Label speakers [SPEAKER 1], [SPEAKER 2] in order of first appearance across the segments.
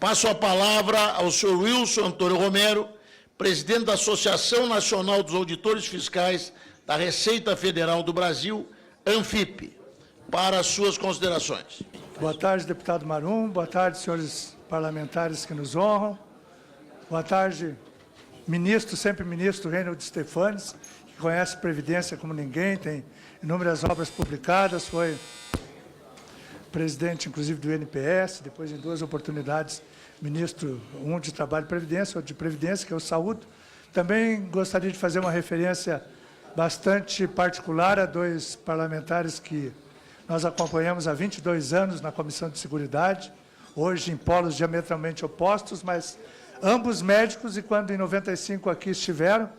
[SPEAKER 1] Passo a palavra ao senhor Wilson Antônio Romero, presidente da Associação Nacional dos Auditores Fiscais da Receita Federal do Brasil, ANFIP, para as suas considerações.
[SPEAKER 2] Boa tarde, deputado Marum. Boa tarde, senhores parlamentares que nos honram. Boa tarde, ministro, sempre ministro Reinaldo Stefanes, que conhece Previdência como ninguém, tem inúmeras obras publicadas, foi presidente, inclusive, do INPS, depois, em duas oportunidades, ministro, um de Trabalho e Previdência, outro de Previdência, que eu saúdo. Também gostaria de fazer uma referência bastante particular a dois parlamentares que nós acompanhamos há 22 anos na Comissão de Seguridade, hoje em polos diametralmente opostos, mas ambos médicos, e quando em 95 aqui estiveram,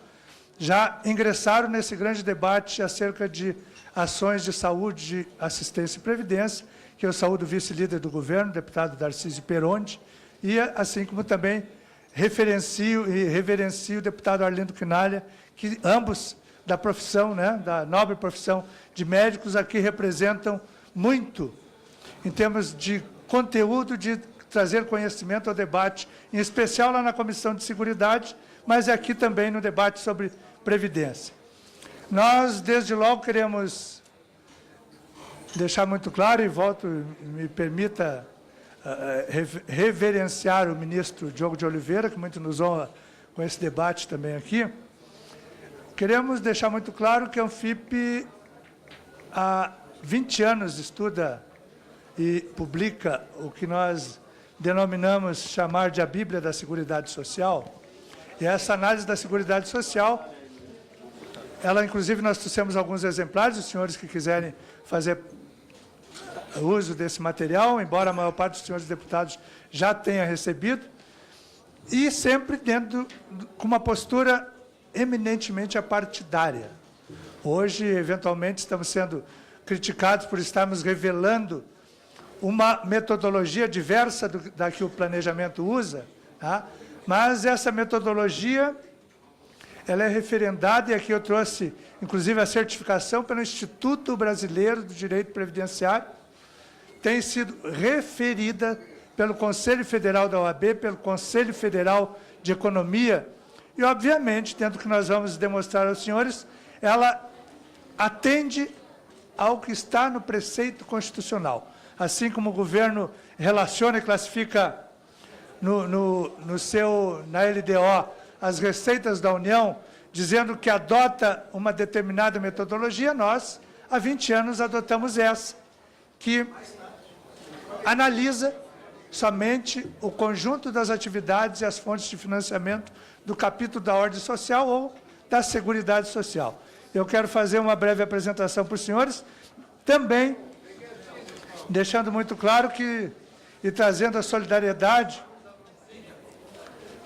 [SPEAKER 2] já ingressaram nesse grande debate acerca de ações de saúde, de assistência e previdência, que eu saúdo o vice-líder do governo, deputado Darcísio Peronde, e assim como também referencio e reverencio o deputado Arlindo Quinalha, que ambos da profissão, né, da nobre profissão de médicos, aqui representam muito em termos de conteúdo, de trazer conhecimento ao debate, em especial lá na Comissão de Seguridade, mas aqui também no debate sobre Previdência. Nós, desde logo, queremos deixar muito claro, e me permita reverenciar o ministro Diogo de Oliveira, que muito nos honra com esse debate também aqui. Queremos deixar muito claro que a ANFIP, há 20 anos, estuda e publica o que nós denominamos chamar de a Bíblia da Seguridade Social. E essa análise da Seguridade Social, ela, inclusive, nós trouxemos alguns exemplares, os senhores que quiserem fazer uso desse material, embora a maior parte dos senhores deputados já tenha recebido, e sempre com uma postura eminentemente apartidária. Hoje, eventualmente, estamos sendo criticados por estarmos revelando uma metodologia diversa da que o planejamento usa, tá? Mas essa metodologia, ela é referendada, e aqui eu trouxe, inclusive, a certificação pelo Instituto Brasileiro do Direito Previdenciário, tem sido referida pelo Conselho Federal da OAB, pelo Conselho Federal de Economia, e, obviamente, dentro do que nós vamos demonstrar aos senhores, ela atende ao que está no preceito constitucional. Assim como o governo relaciona e classifica na LDO as receitas da União, dizendo que adota uma determinada metodologia, nós, há 20 anos, adotamos essa, que analisa somente o conjunto das atividades e as fontes de financiamento do capítulo da ordem social ou da Seguridade Social. Eu quero fazer uma breve apresentação para os senhores, também deixando muito claro que, e trazendo a solidariedade,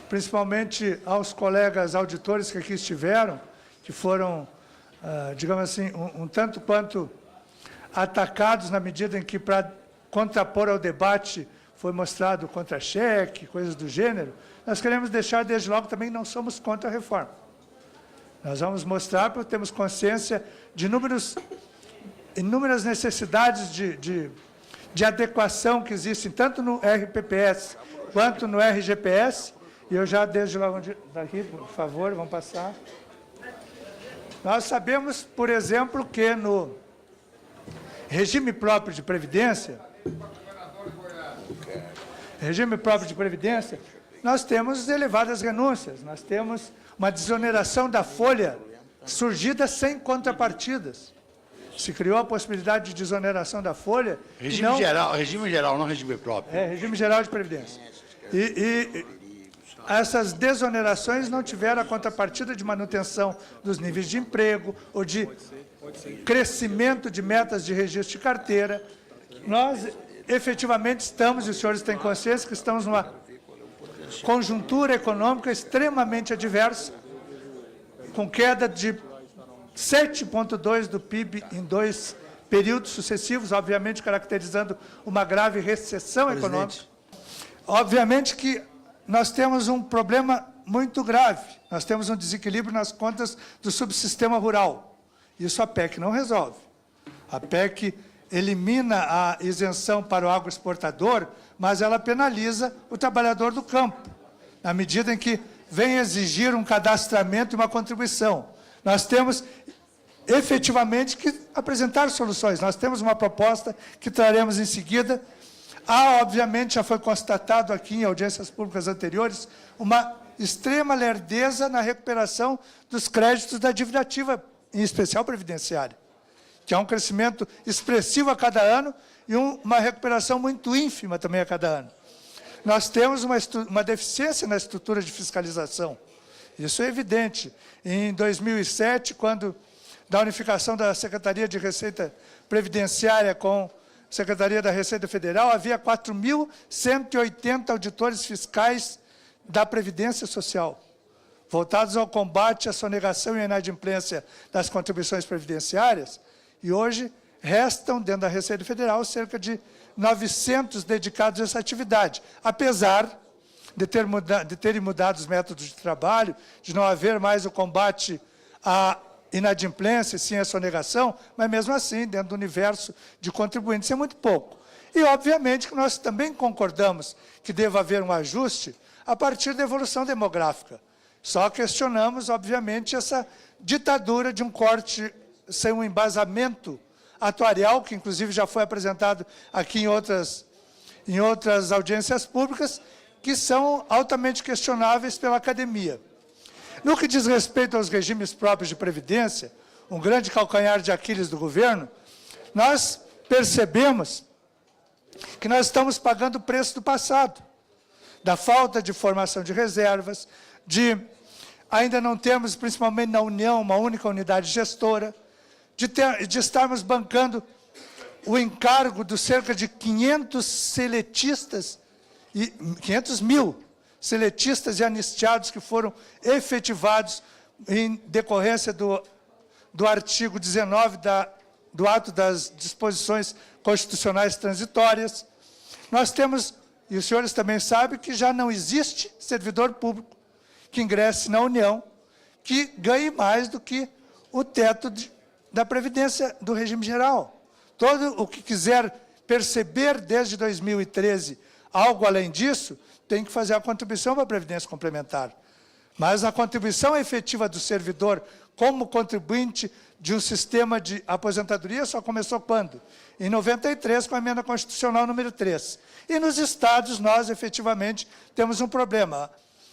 [SPEAKER 2] principalmente aos colegas auditores que aqui estiveram, que foram, digamos assim, um tanto quanto atacados na medida em que, para contrapor ao debate, foi mostrado contra-cheque, coisas do gênero. Nós queremos deixar, desde logo, também não somos contra a reforma. Nós vamos mostrar, porque temos consciência de inúmeras necessidades de adequação que existem, tanto no RPPS quanto no RGPS, e eu já, desde logo, daqui, por favor, vamos passar. Nós sabemos, por exemplo, que no regime próprio de Previdência, nós temos elevadas renúncias, nós temos uma desoneração da folha surgida sem contrapartidas. Se criou a possibilidade de desoneração da folha.
[SPEAKER 1] Regime geral, não regime próprio.
[SPEAKER 2] Regime geral de Previdência. E essas desonerações não tiveram a contrapartida de manutenção dos níveis de emprego ou de crescimento de metas de registro de carteira. Nós, efetivamente, estamos, e os senhores têm consciência, que estamos numa conjuntura econômica extremamente adversa, com queda de 7,2% do PIB em 2 períodos sucessivos, obviamente caracterizando uma grave recessão econômica. Obviamente que nós temos um problema muito grave, nós temos um desequilíbrio nas contas do subsistema rural. Isso a PEC não resolve. A PEC elimina a isenção para o agroexportador, mas ela penaliza o trabalhador do campo, na medida em que vem exigir um cadastramento e uma contribuição. Nós temos, efetivamente, que apresentar soluções. Nós temos uma proposta que traremos em seguida. Obviamente, já foi constatado aqui em audiências públicas anteriores, uma extrema lerdeza na recuperação dos créditos da dívida ativa, em especial previdenciária, que é um crescimento expressivo a cada ano e uma recuperação muito ínfima também a cada ano. Nós temos uma deficiência na estrutura de fiscalização. Isso é evidente. Em 2007, quando da unificação da Secretaria de Receita Previdenciária com a Secretaria da Receita Federal, havia 4.180 auditores fiscais da Previdência Social, voltados ao combate à sonegação e à inadimplência das contribuições previdenciárias, e hoje restam, dentro da Receita Federal, cerca de 900 dedicados a essa atividade, apesar de terem mudado os métodos de trabalho, de não haver mais o combate à inadimplência, sim à sonegação, mas mesmo assim, dentro do universo de contribuintes, é muito pouco. E, obviamente, que nós também concordamos que deva haver um ajuste a partir da evolução demográfica. Só questionamos, obviamente, essa ditadura de um corte sem um embasamento atuarial, que inclusive já foi apresentado aqui em outras audiências públicas, que são altamente questionáveis pela academia. No que diz respeito aos regimes próprios de previdência, um grande calcanhar de Aquiles do governo, nós percebemos que nós estamos pagando o preço do passado, da falta de formação de reservas, ainda não temos, principalmente na União, uma única unidade gestora, de estarmos bancando o encargo dos cerca de 500 mil seletistas e anistiados que foram efetivados em decorrência do artigo 19 do ato das disposições constitucionais transitórias. Nós temos, e os senhores também sabem, que já não existe servidor público que ingresse na União que ganhe mais do que o teto da Previdência do regime geral. Todo o que quiser perceber desde 2013 algo além disso, tem que fazer a contribuição para a Previdência Complementar. Mas a contribuição efetiva do servidor como contribuinte de um sistema de aposentadoria só começou quando? Em 93, com a emenda constitucional número 3. E nos estados, nós, efetivamente, temos um problema.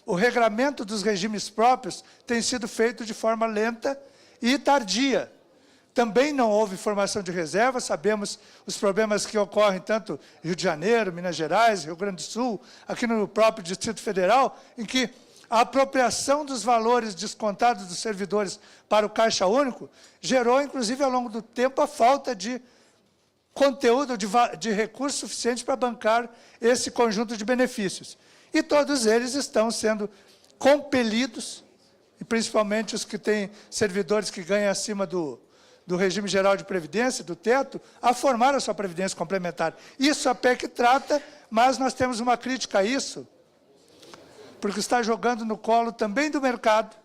[SPEAKER 2] O regramento dos regimes próprios tem sido feito de forma lenta e tardia. Também não houve formação de reserva, sabemos os problemas que ocorrem tanto em Rio de Janeiro, Minas Gerais, Rio Grande do Sul, aqui no próprio Distrito Federal, em que a apropriação dos valores descontados dos servidores para o Caixa Único gerou, inclusive, ao longo do tempo, a falta de conteúdo, de recursos suficientes para bancar esse conjunto de benefícios. E todos eles estão sendo compelidos, e principalmente os que têm servidores que ganham acima do regime geral de previdência, do teto, a formar a sua previdência complementar. Isso a PEC trata, mas nós temos uma crítica a isso, porque está jogando no colo também do mercado,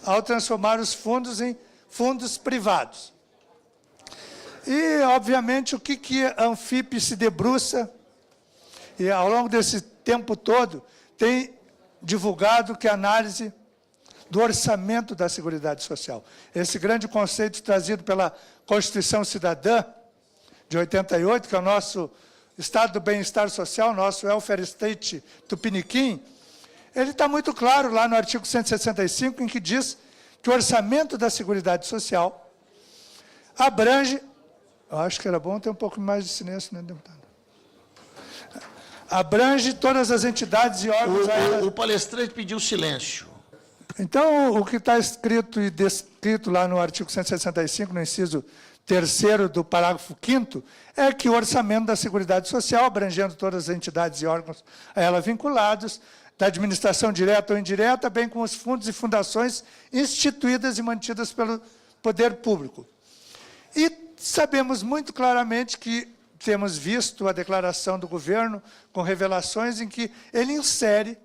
[SPEAKER 2] ao transformar os fundos em fundos privados. E, obviamente, o que a Anfip se debruça, e ao longo desse tempo todo, tem divulgado que a análise do orçamento da Seguridade Social. Esse grande conceito trazido pela Constituição Cidadã de 88, que é o nosso Estado do Bem-Estar Social, nosso Welfare State Tupiniquim, ele está muito claro lá no artigo 165, em que diz que o orçamento da Seguridade Social abrange... Eu acho que era bom ter um pouco mais de silêncio, né, deputado? Abrange todas as entidades e órgãos...
[SPEAKER 1] O palestrante pediu silêncio.
[SPEAKER 2] Então, o que está escrito e descrito lá no artigo 165, no inciso 3º do parágrafo 5º, é que o orçamento da Seguridade Social, abrangendo todas as entidades e órgãos a ela vinculados, da administração direta ou indireta, bem como os fundos e fundações instituídas e mantidas pelo poder público. E sabemos muito claramente que temos visto a declaração do governo com revelações em que ele insere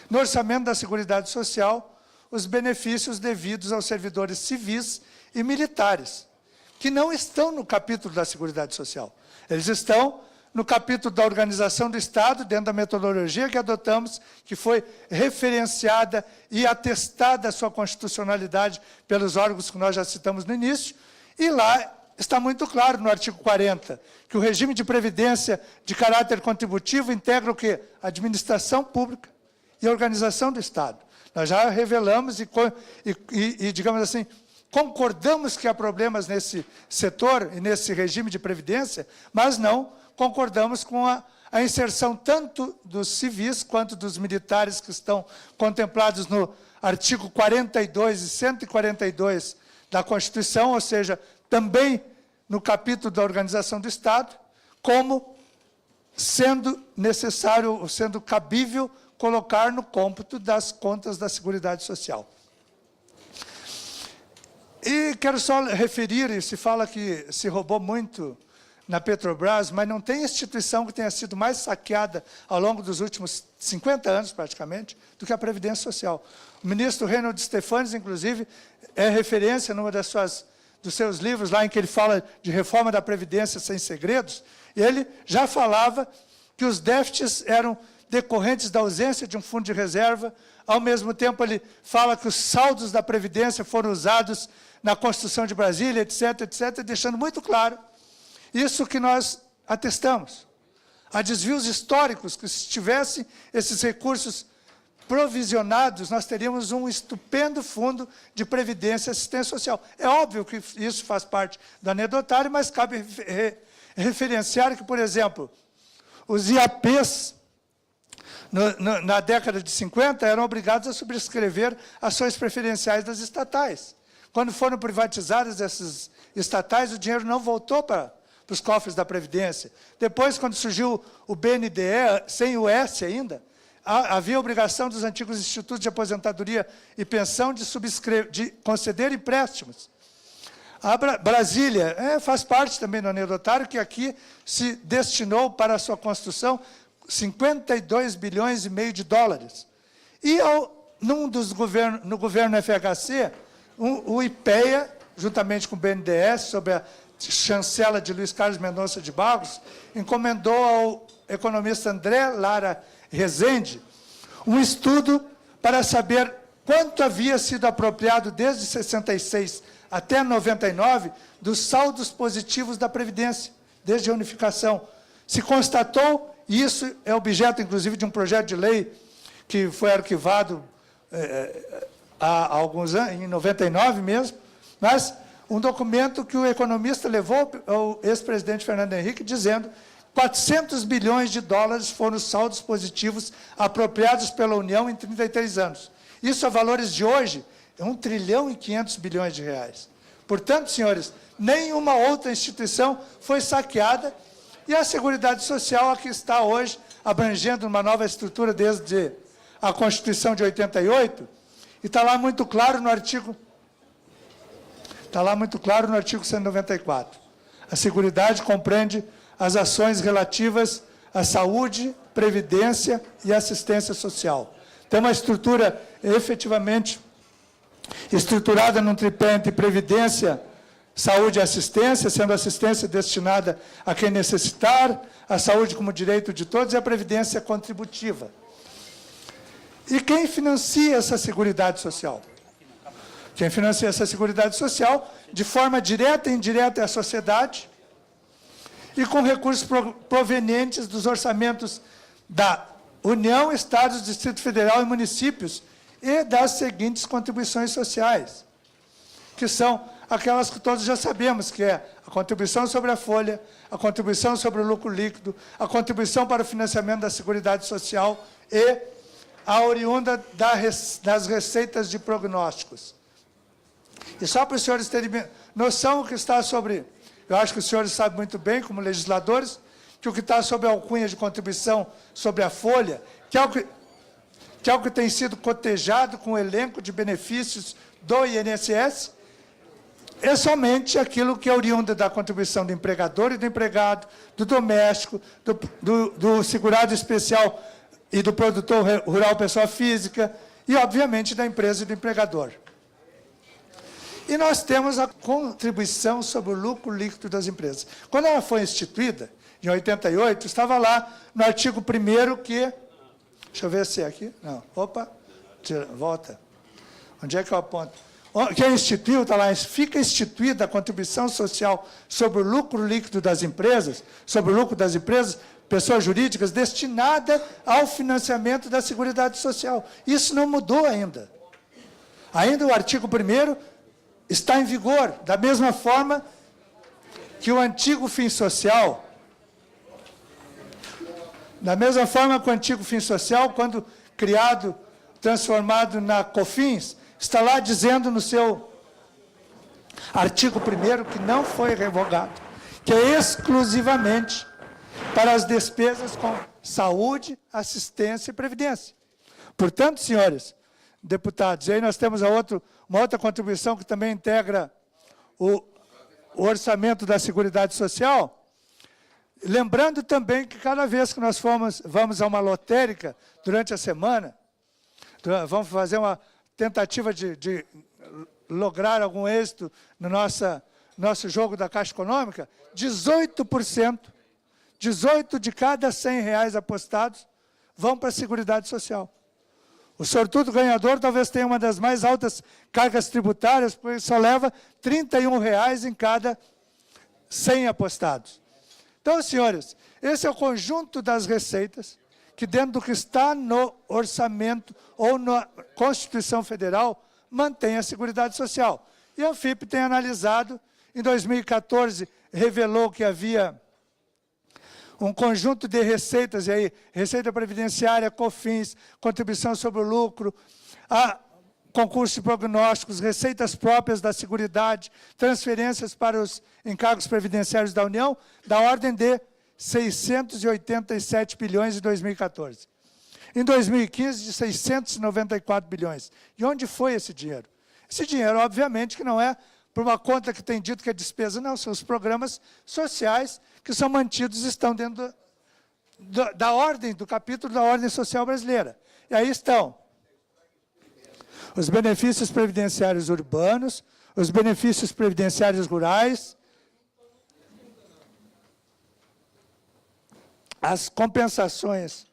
[SPEAKER 2] no orçamento da Seguridade Social os benefícios devidos aos servidores civis e militares, que não estão no capítulo da Seguridade Social. Eles estão no capítulo da organização do Estado, dentro da metodologia que adotamos, que foi referenciada e atestada a sua constitucionalidade pelos órgãos que nós já citamos no início, e lá está muito claro, no artigo 40, que o regime de previdência de caráter contributivo integra o quê? A administração pública e a organização do Estado. Nós já revelamos e, digamos assim, concordamos que há problemas nesse setor e nesse regime de previdência, mas não concordamos com a inserção tanto dos civis quanto dos militares que estão contemplados no artigo 42 e 142 da Constituição, ou seja, também no capítulo da organização do Estado, como sendo necessário, sendo cabível, colocar no cômputo das contas da Seguridade Social. E quero só referir, se fala que se roubou muito na Petrobras, mas não tem instituição que tenha sido mais saqueada ao longo dos últimos 50 anos, praticamente, do que a Previdência Social. O ministro Reinhold Stefanes, inclusive, é referência numa dos seus livros, lá em que ele fala de reforma da Previdência sem segredos, e ele já falava que os déficits eram decorrentes da ausência de um fundo de reserva. Ao mesmo tempo, ele fala que os saldos da Previdência foram usados na construção de Brasília, etc., etc., deixando muito claro isso que nós atestamos. Há desvios históricos que, se tivessem esses recursos provisionados, nós teríamos um estupendo fundo de previdência e assistência social. É óbvio que isso faz parte do anedotário, mas cabe referenciar que, por exemplo, os IAPs, na década de 50, eram obrigados a subscrever ações preferenciais das estatais. Quando foram privatizadas essas estatais, o dinheiro não voltou para os cofres da Previdência. Depois, quando surgiu o BNDE, sem o S ainda, havia obrigação dos antigos institutos de aposentadoria e pensão de conceder empréstimos. A Brasília faz parte também do anedotário, que aqui se destinou para a sua construção 52 bilhões e meio de dólares. E no governo FHC, o IPEA, juntamente com o BNDES, sob a chancela de Luiz Carlos Mendonça de Barros, encomendou ao economista André Lara Rezende um estudo para saber quanto havia sido apropriado desde 66 até 99 dos saldos positivos da Previdência, desde a unificação. Se constatou, e isso é objeto, inclusive, de um projeto de lei que foi arquivado há alguns anos, em 99 mesmo, mas um documento que o economista levou ao ex-presidente Fernando Henrique, dizendo 400 bilhões de dólares foram os saldos positivos apropriados pela União em 33 anos. Isso, a valores de hoje, é 1 trilhão e 500 bilhões de reais. Portanto, senhores, nenhuma outra instituição foi saqueada, e a Seguridade Social aqui está hoje, abrangendo uma nova estrutura desde a Constituição de 88, e está lá muito claro no artigo 194. A Seguridade compreende as ações relativas à saúde, previdência e assistência social. Tem uma estrutura efetivamente estruturada num tripé entre previdência, saúde e assistência, sendo a assistência destinada a quem necessitar, a saúde como direito de todos e a previdência contributiva. E quem financia essa Seguridade Social? Quem financia essa Seguridade Social, de forma direta e indireta, é a sociedade, e com recursos provenientes dos orçamentos da União, Estados, Distrito Federal e municípios, e das seguintes contribuições sociais, que são aquelas que todos já sabemos, que é a contribuição sobre a folha, a contribuição sobre o lucro líquido, a contribuição para o financiamento da Seguridade Social e a oriunda das receitas de prognósticos. E só para os senhores terem noção, o que está sobre... Eu acho que os senhores sabem muito bem, como legisladores, que o que está sob a alcunha de contribuição sobre a folha, que é o que tem sido cotejado com o elenco de benefícios do INSS, é somente aquilo que é oriundo da contribuição do empregador e do empregado, do doméstico, do segurado especial e do produtor rural pessoa física, e, obviamente, da empresa e do empregador. E nós temos a contribuição sobre o lucro líquido das empresas. Quando ela foi instituída, em 88, estava lá no artigo 1º que... Deixa eu ver se é aqui. Não, opa, tira, volta. Onde é que eu aponto? Quem instituiu, está lá, fica instituída a contribuição social sobre o lucro líquido das empresas, sobre o lucro das empresas, pessoas jurídicas, destinada ao financiamento da Seguridade Social. Isso não mudou ainda. Ainda o artigo 1º está em vigor, da mesma forma que o antigo fim social, quando criado, transformado na COFINS, está lá dizendo no seu artigo 1º que não foi revogado, que é exclusivamente para as despesas com saúde, assistência e previdência. Portanto, senhores deputados, e aí nós temos uma outra contribuição que também integra o orçamento da Seguridade Social, lembrando também que cada vez que nós vamos a uma lotérica durante a semana, vamos fazer uma tentativa de lograr algum êxito no nosso jogo da Caixa Econômica, 18% de cada R$100 apostados vão para a Seguridade Social. O sortudo ganhador talvez tenha uma das mais altas cargas tributárias, porque só leva R$31 em cada 100 apostados. Então, senhores, esse é o conjunto das receitas que, dentro do que está no orçamento ou na Constituição Federal, mantém a Seguridade Social. E a Anfip tem analisado, em 2014, revelou que havia um conjunto de receitas, e aí, receita previdenciária, COFINS, contribuição sobre o lucro, concurso de prognósticos, receitas próprias da Seguridade, transferências para os encargos previdenciários da União, da ordem de 687 bilhões em 2014. Em 2015, de 694 bilhões. E onde foi esse dinheiro? Esse dinheiro, obviamente, que não é por uma conta que tem dito que é despesa, não, são os programas sociais que são mantidos, estão dentro da ordem, do capítulo da ordem social brasileira. E aí estão os benefícios previdenciários urbanos, os benefícios previdenciários rurais, as compensações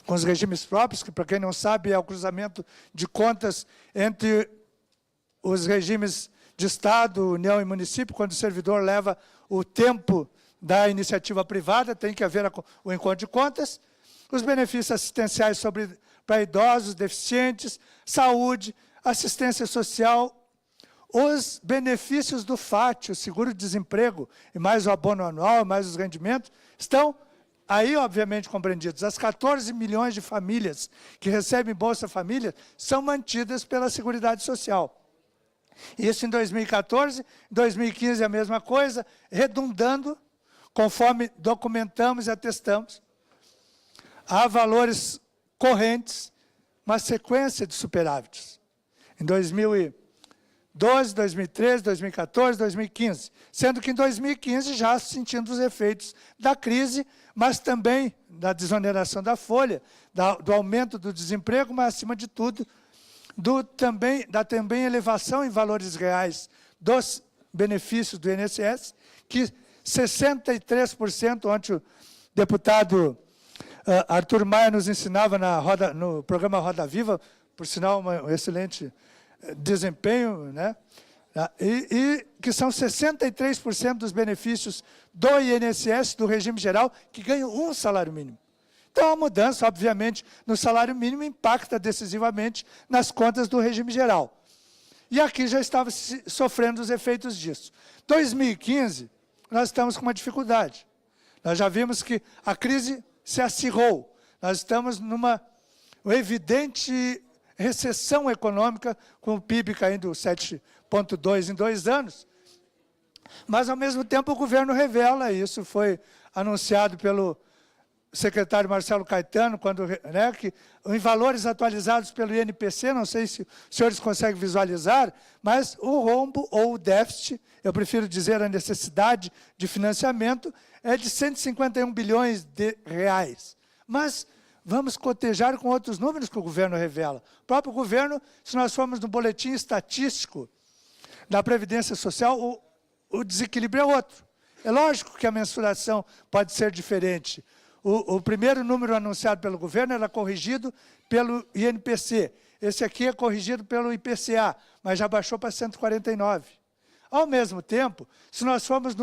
[SPEAKER 2] com os regimes próprios, que, para quem não sabe, é o cruzamento de contas entre os regimes de Estado, União e município, quando o servidor leva o tempo da iniciativa privada, tem que haver o encontro de contas, os benefícios assistenciais para idosos, deficientes, saúde, assistência social, os benefícios do FAT, o seguro-desemprego, e mais o abono anual, mais os rendimentos, estão aí, obviamente, compreendidos. As 14 milhões de famílias que recebem Bolsa Família são mantidas pela Seguridade Social. Isso em 2014, em 2015 a mesma coisa, redundando, conforme documentamos e atestamos, há valores correntes, uma sequência de superávites. Em 2012, 2013, 2014, 2015. Sendo que em 2015 já sentindo os efeitos da crise, mas também da desoneração da folha, do aumento do desemprego, mas, acima de tudo, da também elevação em valores reais dos benefícios do INSS, que 63%, ontem o deputado Arthur Maia nos ensinava no programa Roda Viva, por sinal, um excelente desempenho, né? E que são 63% dos benefícios do INSS, do regime geral, que ganham um salário mínimo. Então, a mudança, obviamente, no salário mínimo impacta decisivamente nas contas do regime geral. E aqui já estava sofrendo os efeitos disso. 2015, nós estamos com uma dificuldade. Nós já vimos que a crise se acirrou. Nós estamos numa evidente recessão econômica, com o PIB caindo 7,2% em 2 anos. Mas, ao mesmo tempo, o governo revela, e isso foi anunciado pelo secretário Marcelo Caetano, que em valores atualizados pelo INPC, não sei se os senhores conseguem visualizar, mas o rombo ou o déficit, eu prefiro dizer a necessidade de financiamento, é de 151 bilhões de reais. Mas vamos cotejar com outros números que o governo revela. O próprio governo, se nós formos no boletim estatístico da Previdência Social, o desequilíbrio é outro. É lógico que a mensuração pode ser diferente. O primeiro número anunciado pelo governo era corrigido pelo INPC. Esse aqui é corrigido pelo IPCA, mas já baixou para 149. Ao mesmo tempo, se nós formos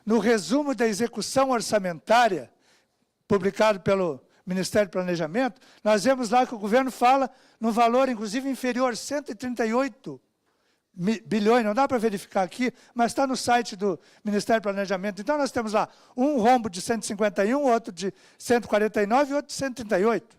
[SPEAKER 2] no resumo da execução orçamentária, publicado pelo Ministério do Planejamento, nós vemos lá que o governo fala num valor, inclusive, inferior, 138 bilhões, não dá para verificar aqui, mas está no site do Ministério do Planejamento. Então, nós temos lá um rombo de 151, outro de 149 e outro de 138.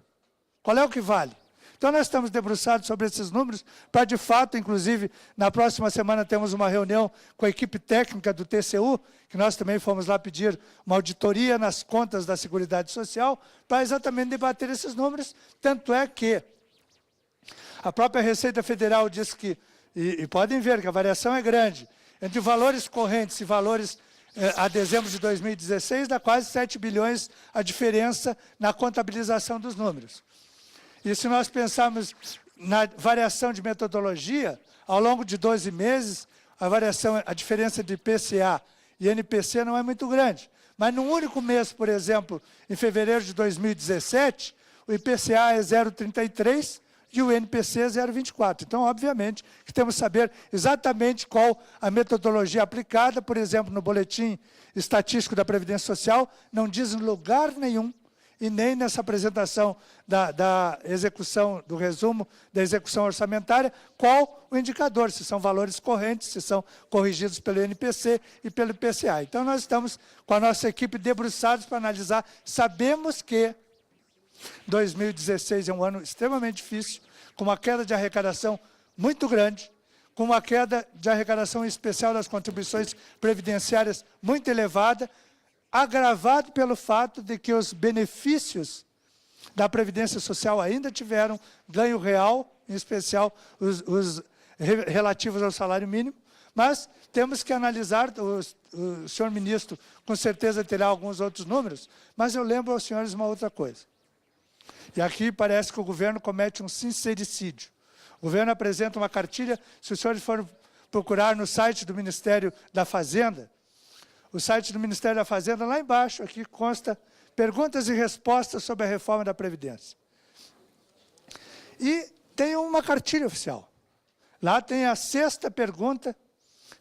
[SPEAKER 2] Qual é o que vale? Então, nós estamos debruçados sobre esses números para, de fato, inclusive, na próxima semana temos uma reunião com a equipe técnica do TCU, que nós também fomos lá pedir uma auditoria nas contas da Seguridade Social, para exatamente debater esses números. Tanto é que a própria Receita Federal diz que, e podem ver que a variação é grande, entre valores correntes e valores a dezembro de 2016, dá quase 7 bilhões a diferença na contabilização dos números. E se nós pensarmos na variação de metodologia, ao longo de 12 meses, a diferença de IPCA e NPC não é muito grande. Mas num único mês, por exemplo, em fevereiro de 2017, o IPCA é 0,33 e o NPC é 0,24. Então, obviamente, que temos que saber exatamente qual a metodologia aplicada. Por exemplo, no boletim estatístico da Previdência Social, não diz em lugar nenhum, e nem nessa apresentação da execução, do resumo da execução orçamentária, qual o indicador, se são valores correntes, se são corrigidos pelo NPC e pelo IPCA. Então, nós estamos com a nossa equipe debruçados para analisar. Sabemos que 2016 é um ano extremamente difícil, com uma queda de arrecadação muito grande, com uma queda de arrecadação especial das contribuições previdenciárias muito elevada, agravado pelo fato de que os benefícios da Previdência Social ainda tiveram ganho real, em especial os relativos ao salário mínimo, mas temos que analisar, o senhor ministro com certeza terá alguns outros números, mas eu lembro aos senhores uma outra coisa. E aqui parece que o governo comete um sincericídio. O governo apresenta uma cartilha, se os senhores forem procurar no site do Ministério da Fazenda, o site do Ministério da Fazenda, lá embaixo, aqui consta perguntas e respostas sobre a reforma da Previdência. E tem uma cartilha oficial. Lá tem a 6ª pergunta,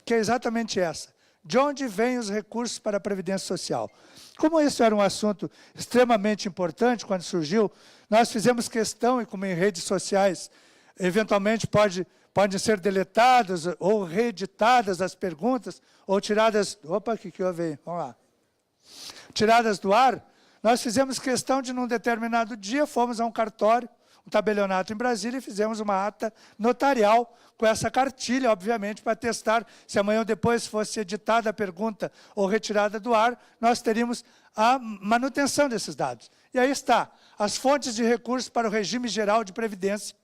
[SPEAKER 2] que é exatamente essa. De onde vêm os recursos para a Previdência Social? Como isso era um assunto extremamente importante quando surgiu, nós fizemos questão, e como em redes sociais, eventualmente podem ser deletadas ou reeditadas as perguntas, ou tiradas... Opa, o que houve aí? Vamos lá. Tiradas do ar, nós fizemos questão de, num determinado dia, fomos a um cartório, um tabelionato em Brasília, e fizemos uma ata notarial com essa cartilha, obviamente, para testar se amanhã ou depois fosse editada a pergunta ou retirada do ar, nós teríamos a manutenção desses dados. E aí está, as fontes de recursos para o regime geral de previdência.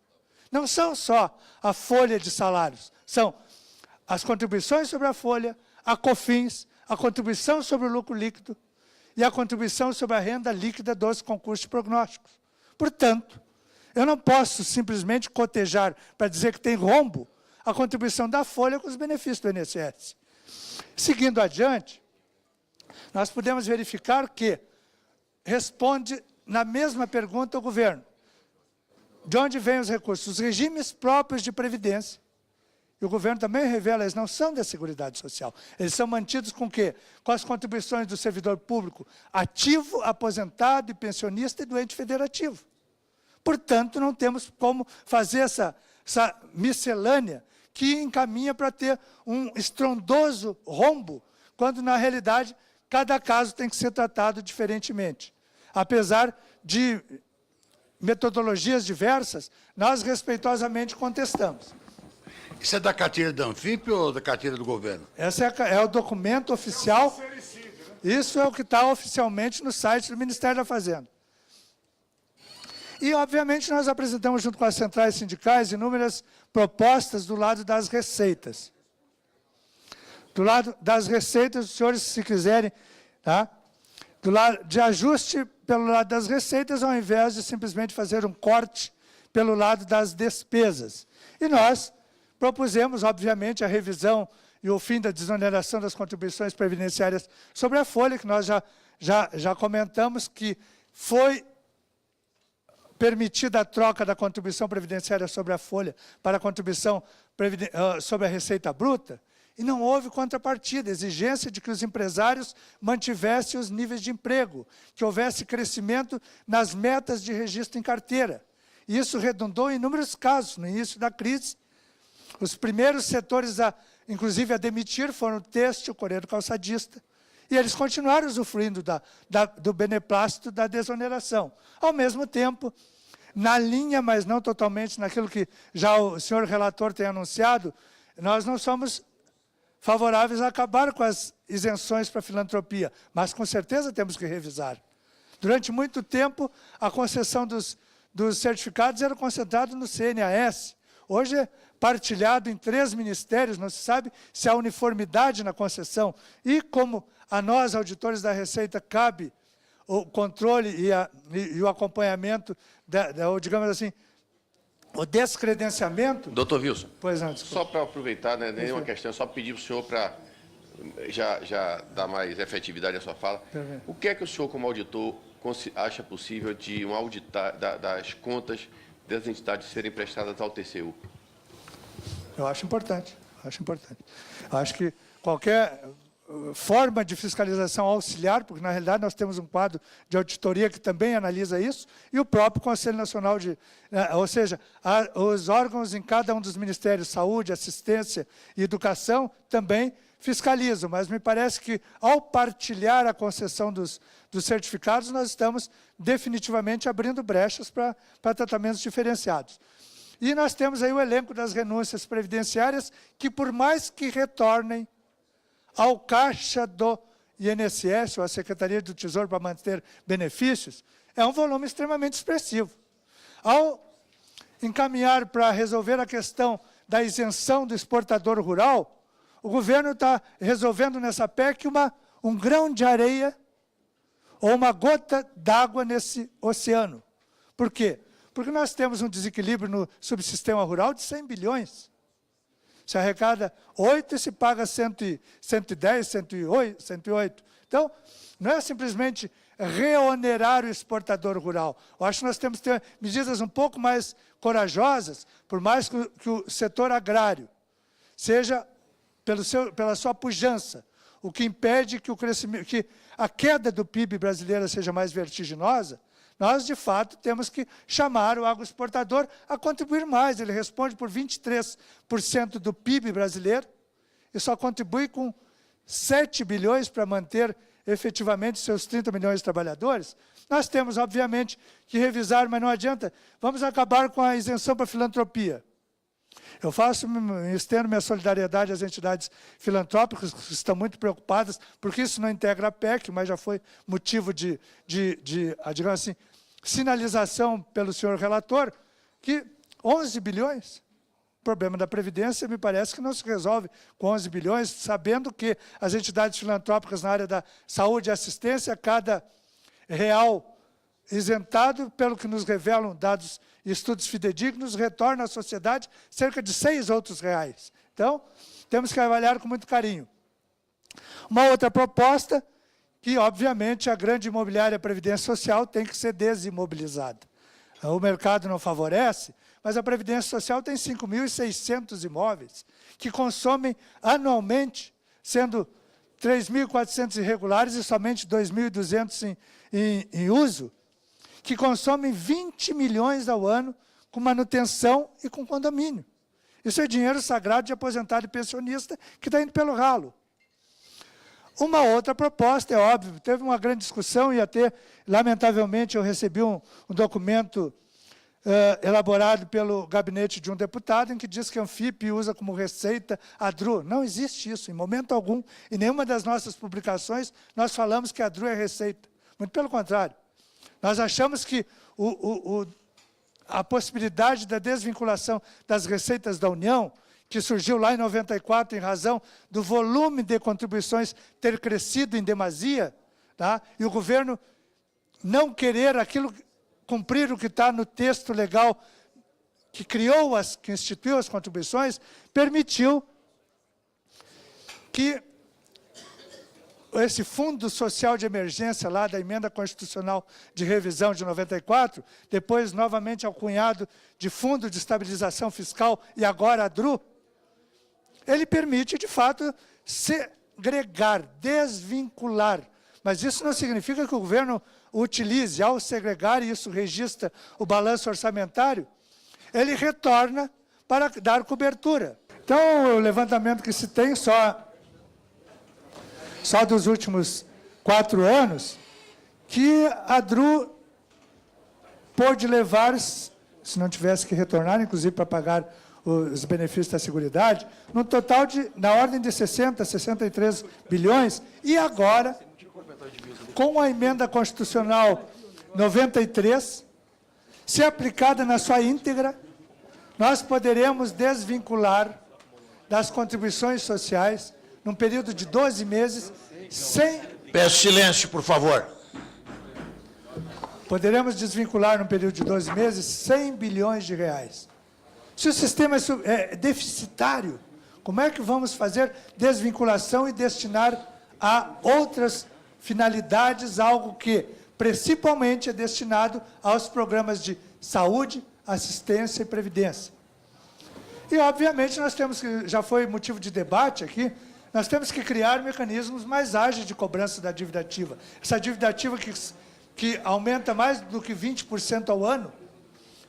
[SPEAKER 2] Não são só a folha de salários, são as contribuições sobre a folha, a COFINS, a contribuição sobre o lucro líquido e a contribuição sobre a renda líquida dos concursos prognósticos. Portanto, eu não posso simplesmente cotejar para dizer que tem rombo a contribuição da folha com os benefícios do INSS. Seguindo adiante, nós podemos verificar que responde na mesma pergunta o governo. De onde vêm os recursos? Os regimes próprios de previdência. E o governo também revela, eles não são da Seguridade Social. Eles são mantidos com o quê? Com as contribuições do servidor público ativo, aposentado e pensionista e doente federativo. Portanto, não temos como fazer essa miscelânea que encaminha para ter um estrondoso rombo, quando, na realidade, cada caso tem que ser tratado diferentemente. Apesar de metodologias diversas, nós respeitosamente contestamos.
[SPEAKER 1] Isso é da carteira da Anfip ou da carteira do governo?
[SPEAKER 2] Esse é o documento oficial. Isso é o que está oficialmente no site do Ministério da Fazenda. E, obviamente, nós apresentamos, junto com as centrais sindicais, inúmeras propostas do lado das receitas. Do lado das receitas, os senhores, se quiserem, tá? Do lado de ajuste pelo lado das receitas, ao invés de simplesmente fazer um corte pelo lado das despesas. E nós propusemos, obviamente, a revisão e o fim da desoneração das contribuições previdenciárias sobre a folha, que nós já comentamos que foi permitida a troca da contribuição previdenciária sobre a folha para a contribuição sobre a receita bruta, e não houve contrapartida, exigência de que os empresários mantivessem os níveis de emprego, que houvesse crescimento nas metas de registro em carteira. Isso redundou em inúmeros casos. No início da crise, os primeiros setores, inclusive a demitir, foram o têxtil, o coreano calçadista, e eles continuaram usufruindo do beneplácito da desoneração. Ao mesmo tempo, na linha, mas não totalmente, naquilo que já o senhor relator tem anunciado, nós não somos favoráveis a acabar com as isenções para a filantropia, mas com certeza temos que revisar. Durante muito tempo, a concessão dos certificados era concentrada no CNAS. Hoje é partilhado em 3 ministérios, não se sabe se há uniformidade na concessão. E como a nós, auditores da Receita, cabe o controle e o acompanhamento, ou digamos assim, o descredenciamento...
[SPEAKER 3] Doutor Wilson,
[SPEAKER 2] pois não,
[SPEAKER 3] só para aproveitar, né, nenhuma questão, só pedir para o senhor para já dar mais efetividade à sua fala. O que é que o senhor, como auditor, acha possível de um auditar das contas das entidades serem prestadas ao TCU?
[SPEAKER 2] Eu acho importante, acho importante. Acho que qualquer forma de fiscalização auxiliar, porque na realidade nós temos um quadro de auditoria que também analisa isso, e o próprio Conselho Nacional de... ou seja, os órgãos em cada um dos ministérios, saúde, assistência e educação, também fiscalizam, mas me parece que ao partilhar a concessão dos certificados, nós estamos definitivamente abrindo brechas para tratamentos diferenciados. E nós temos aí o elenco das renúncias previdenciárias, que por mais que retornem ao caixa do INSS, ou à Secretaria do Tesouro para manter benefícios, é um volume extremamente expressivo. Ao encaminhar para resolver a questão da isenção do exportador rural, o governo está resolvendo nessa PEC um grão de areia ou uma gota d'água nesse oceano. Por quê? Porque nós temos um desequilíbrio no subsistema rural de 100 bilhões. Se arrecada 8 e se paga 110, 108. Então, não é simplesmente reonerar o exportador rural. Eu acho que nós temos que ter medidas um pouco mais corajosas, por mais que o setor agrário seja pela sua pujança, o que impede que a queda do PIB brasileiro seja mais vertiginosa. Nós, de fato, temos que chamar o agroexportador a contribuir mais. Ele responde por 23% do PIB brasileiro e só contribui com 7 bilhões para manter efetivamente seus 30 milhões de trabalhadores. Nós temos, obviamente, que revisar, mas não adianta. Vamos acabar com a isenção para a filantropia. Eu estendo minha solidariedade às entidades filantrópicas que estão muito preocupadas, porque isso não integra a PEC, mas já foi motivo digamos assim, sinalização pelo senhor relator, que 11 bilhões, o problema da Previdência, me parece que não se resolve com 11 bilhões, sabendo que as entidades filantrópicas na área da saúde e assistência, cada real isentado, pelo que nos revelam dados e estudos fidedignos, retorna à sociedade cerca de 6 outros reais. Então, temos que avaliar com muito carinho. Uma outra proposta, que obviamente a grande imobiliária Previdência Social tem que ser desimobilizada. O mercado não favorece, mas a Previdência Social tem 5.600 imóveis, que consomem anualmente, sendo 3.400 irregulares e somente 2.200 em uso, que consomem 20 milhões ao ano com manutenção e com condomínio. Isso é dinheiro sagrado de aposentado e pensionista que está indo pelo ralo. Uma outra proposta, é óbvio, teve uma grande discussão e até, lamentavelmente, eu recebi um documento elaborado pelo gabinete de um deputado em que diz que a Anfip usa como receita a DRU. Não existe isso, em momento algum. Em nenhuma das nossas publicações nós falamos que a DRU é receita. Muito pelo contrário. Nós achamos que a possibilidade da desvinculação das receitas da União, que surgiu lá em 94 em razão do volume de contribuições ter crescido em demasia, tá? E o governo não querer cumprir o que está no texto legal que que instituiu as contribuições, permitiu que esse Fundo Social de Emergência, lá da Emenda Constitucional de Revisão de 94, depois novamente alcunhado de Fundo de Estabilização Fiscal e agora a DRU, ele permite, de fato, segregar, desvincular. Mas isso não significa que o governo utilize, ao segregar, e isso registra o balanço orçamentário, ele retorna para dar cobertura. Então, o levantamento que se tem só dos últimos 4 anos, que a DRU pôde levar, se não tivesse que retornar, inclusive para pagar os benefícios da Seguridade, no total na ordem de 60, 63 bilhões, e agora, com a emenda constitucional 93, se aplicada na sua íntegra, nós poderemos desvincular das contribuições sociais, num período de 12 meses, sem...
[SPEAKER 1] Peço silêncio, por favor.
[SPEAKER 2] Poderemos desvincular, num período de 12 meses, 100 bilhões de reais. Se o sistema é deficitário, como é que vamos fazer desvinculação e destinar a outras finalidades, algo que principalmente é destinado aos programas de saúde, assistência e previdência? E, obviamente, nós temos que, já foi motivo de debate aqui, nós temos que criar mecanismos mais ágeis de cobrança da dívida ativa. Essa dívida ativa que aumenta mais do que 20% ao ano,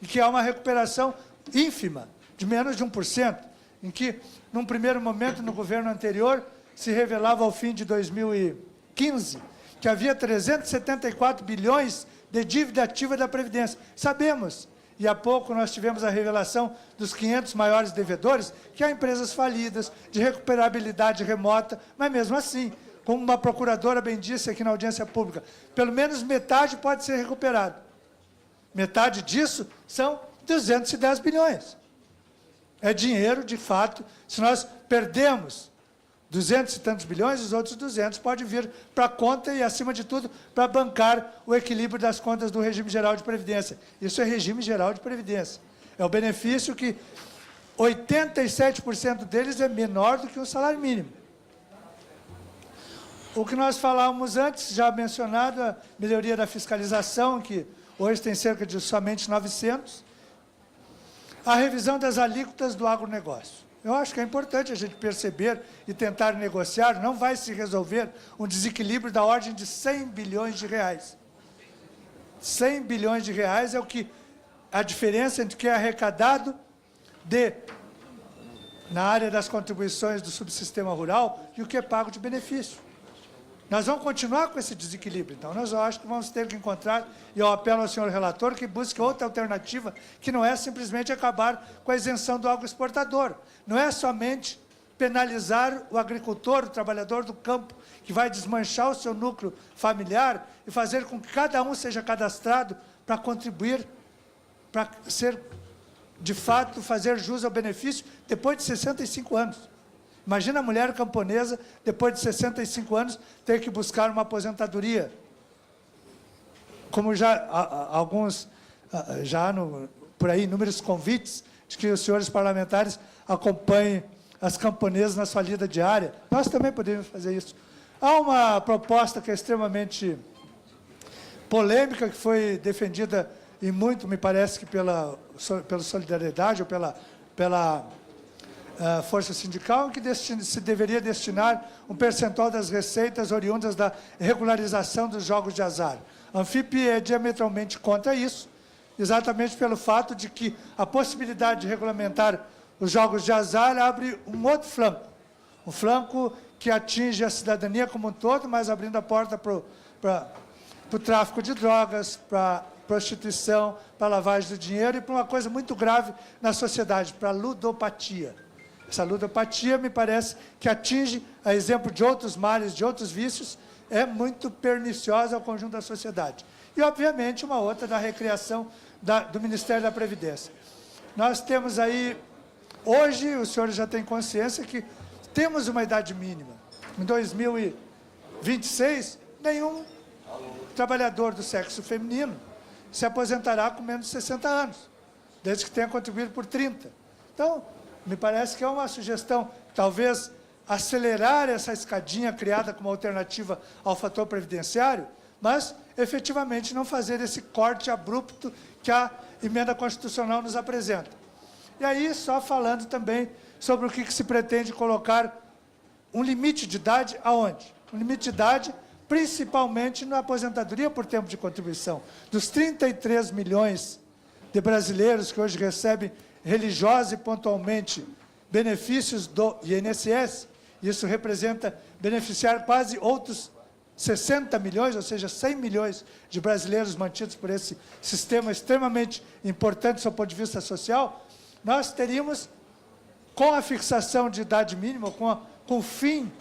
[SPEAKER 2] e que há uma recuperação ínfima, de menos de 1%, em que, num primeiro momento, no governo anterior, se revelava ao fim de 2015, que havia 374 bilhões de dívida ativa da Previdência. Sabemos, e há pouco nós tivemos a revelação dos 500 maiores devedores, que há empresas falidas, de recuperabilidade remota, mas mesmo assim, como uma procuradora bem disse aqui na audiência pública, pelo menos metade pode ser recuperado. Metade disso são 210 bilhões. É dinheiro, de fato, se nós perdemos 200 e tantos bilhões, os outros 200 podem vir para a conta e, acima de tudo, para bancar o equilíbrio das contas do regime geral de previdência. Isso é regime geral de previdência. É o benefício que 87% deles é menor do que o salário mínimo. O que nós falávamos antes, já mencionado, a melhoria da fiscalização, que hoje tem cerca de somente 900, a revisão das alíquotas do agronegócio. Eu acho que é importante a gente perceber e tentar negociar, não vai se resolver um desequilíbrio da ordem de 100 bilhões de reais. 100 bilhões de reais é a diferença entre o que é arrecadado na área das contribuições do subsistema rural e o que é pago de benefício. Nós vamos continuar com esse desequilíbrio, então nós acho que vamos ter que encontrar, e eu apelo ao senhor relator, que busque outra alternativa, que não é simplesmente acabar com a isenção do agroexportador. Não é somente penalizar o agricultor, o trabalhador do campo, que vai desmanchar o seu núcleo familiar e fazer com que cada um seja cadastrado para contribuir, para ser, de fato, fazer jus ao benefício depois de 65 anos. Imagina a mulher camponesa, depois de 65 anos, ter que buscar uma aposentadoria. Como já alguns, por aí, inúmeros convites de que os senhores parlamentares acompanhem as camponesas na sua lida diária. Nós também podemos fazer isso. Há uma proposta que é extremamente polêmica, que foi defendida, e muito, me parece que pela Solidariedade, ou pela Força Sindical, que se deveria destinar um percentual das receitas oriundas da regularização dos jogos de azar. A Anfip é diametralmente contra isso, exatamente pelo fato de que a possibilidade de regulamentar os jogos de azar abre um outro flanco, um flanco que atinge a cidadania como um todo, mas abrindo a porta para o tráfico de drogas, para prostituição, para lavagem do dinheiro e para uma coisa muito grave na sociedade, para a ludopatia. Essa ludopatia, me parece, que atinge, a exemplo de outros males, de outros vícios, é muito perniciosa ao conjunto da sociedade. E, obviamente, uma outra da recriação do Ministério da Previdência. Nós temos aí, hoje, os senhores já têm consciência que temos uma idade mínima. Em 2026, nenhum trabalhador do sexo feminino se aposentará com menos de 60 anos. desde que tenha contribuído por 30. Então, me parece que é uma sugestão, talvez, acelerar essa escadinha criada como alternativa ao fator previdenciário, mas, efetivamente, não fazer esse corte abrupto que a emenda constitucional nos apresenta. E aí, só falando também sobre o que se pretende colocar um limite de idade aonde? Um limite de idade, principalmente na aposentadoria por tempo de contribuição. Dos 33 milhões de brasileiros que hoje recebem religiosa e pontualmente benefícios do INSS, isso representa beneficiar quase outros 60 milhões, ou seja, 100 milhões de brasileiros mantidos por esse sistema extremamente importante do seu ponto de vista social, nós teríamos, com a fixação de idade mínima, com o fim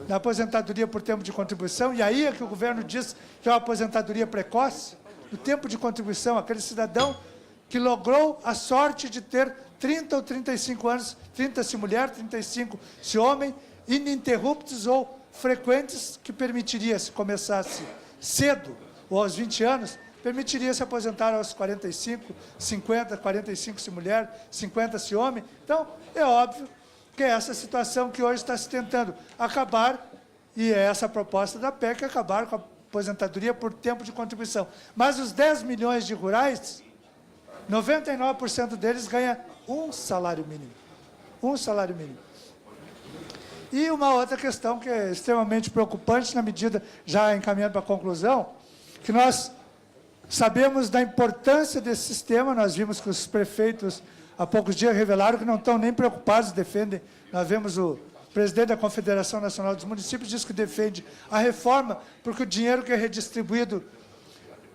[SPEAKER 2] da aposentadoria por tempo de contribuição, e aí é que o governo diz que é uma aposentadoria precoce, o tempo de contribuição, aquele cidadão que logrou a sorte de ter 30 ou 35 anos, 30 se mulher, 35 se homem, ininterruptos ou frequentes, que permitiria, se começasse cedo ou aos 20 anos, permitiria se aposentar aos 45, 50, 45 se mulher, 50 se homem. Então, é óbvio que é essa situação que hoje está se tentando acabar, e é essa a proposta da PEC, acabar com a aposentadoria por tempo de contribuição. Mas os 10 milhões de rurais, 99% deles ganha um salário mínimo. Um salário mínimo. E uma outra questão que é extremamente preocupante, na medida, já encaminhando para a conclusão, que nós sabemos da importância desse sistema, nós vimos que os prefeitos, há poucos dias, revelaram que não estão nem preocupados, defendem, nós vemos o presidente da Confederação Nacional dos Municípios, diz que defende a reforma, porque o dinheiro que é redistribuído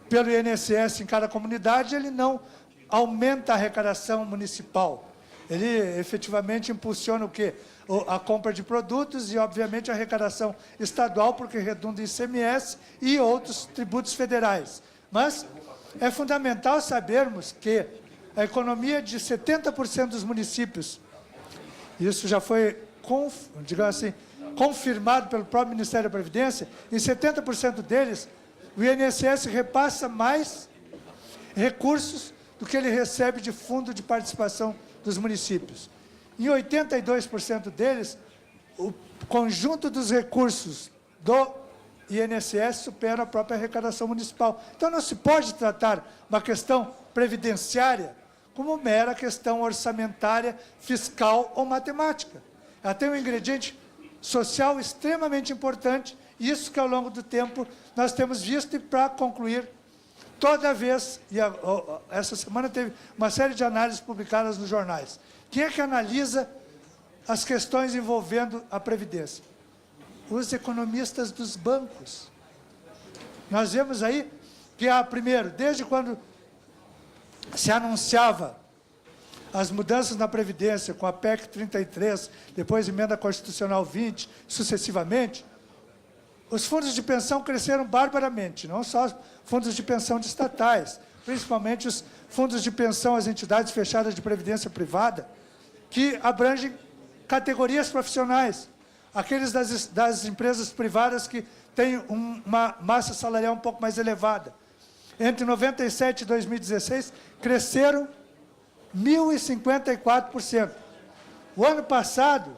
[SPEAKER 2] pelo INSS em cada comunidade, ele não aumenta a arrecadação municipal. Ele efetivamente impulsiona o quê? A compra de produtos e, obviamente, a arrecadação estadual, porque redunda em ICMS e outros tributos federais. Mas é fundamental sabermos que a economia de 70% dos municípios, isso já foi, digamos assim, confirmado pelo próprio Ministério da Previdência, em 70% deles, o INSS repassa mais recursos do que ele recebe de fundo de participação dos municípios. Em 82% deles, o conjunto dos recursos do INSS supera a própria arrecadação municipal. Então, não se pode tratar uma questão previdenciária como mera questão orçamentária, fiscal ou matemática. Ela tem um ingrediente social extremamente importante, e isso que, ao longo do tempo, nós temos visto, e para concluir, toda vez, e essa semana teve uma série de análises publicadas nos jornais. Quem é que analisa as questões envolvendo a Previdência? Os economistas dos bancos. Nós vemos aí que, primeiro, desde quando se anunciava as mudanças na Previdência, com a PEC 33, depois Emenda Constitucional 20, sucessivamente, os fundos de pensão cresceram barbaramente, não só os fundos de pensão de estatais, principalmente os fundos de pensão às entidades fechadas de previdência privada, que abrangem categorias profissionais, aqueles das empresas privadas que têm uma massa salarial um pouco mais elevada. Entre 97 e 2016, cresceram 1.054%. O ano passado,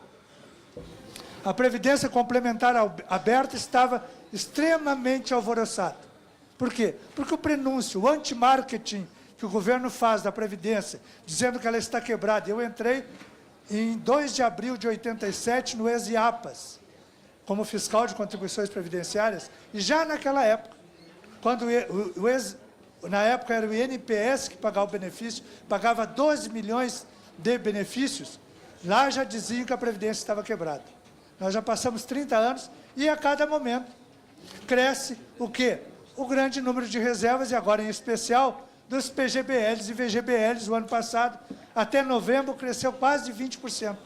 [SPEAKER 2] a Previdência Complementar Aberta estava extremamente alvoroçada. Por quê? Porque o prenúncio, o anti-marketing que o governo faz da Previdência, dizendo que ela está quebrada. Eu entrei em 2 de abril de 87 no ESIAPAS, como fiscal de contribuições previdenciárias, e já naquela época, quando na época era o INPS que pagava o benefício, pagava 12 milhões de benefícios, lá já diziam que a Previdência estava quebrada. Nós já passamos 30 anos e, a cada momento, cresce o quê? O grande número de reservas, e agora, em especial, dos PGBLs e VGBLs. O ano passado, até novembro, cresceu quase 20%.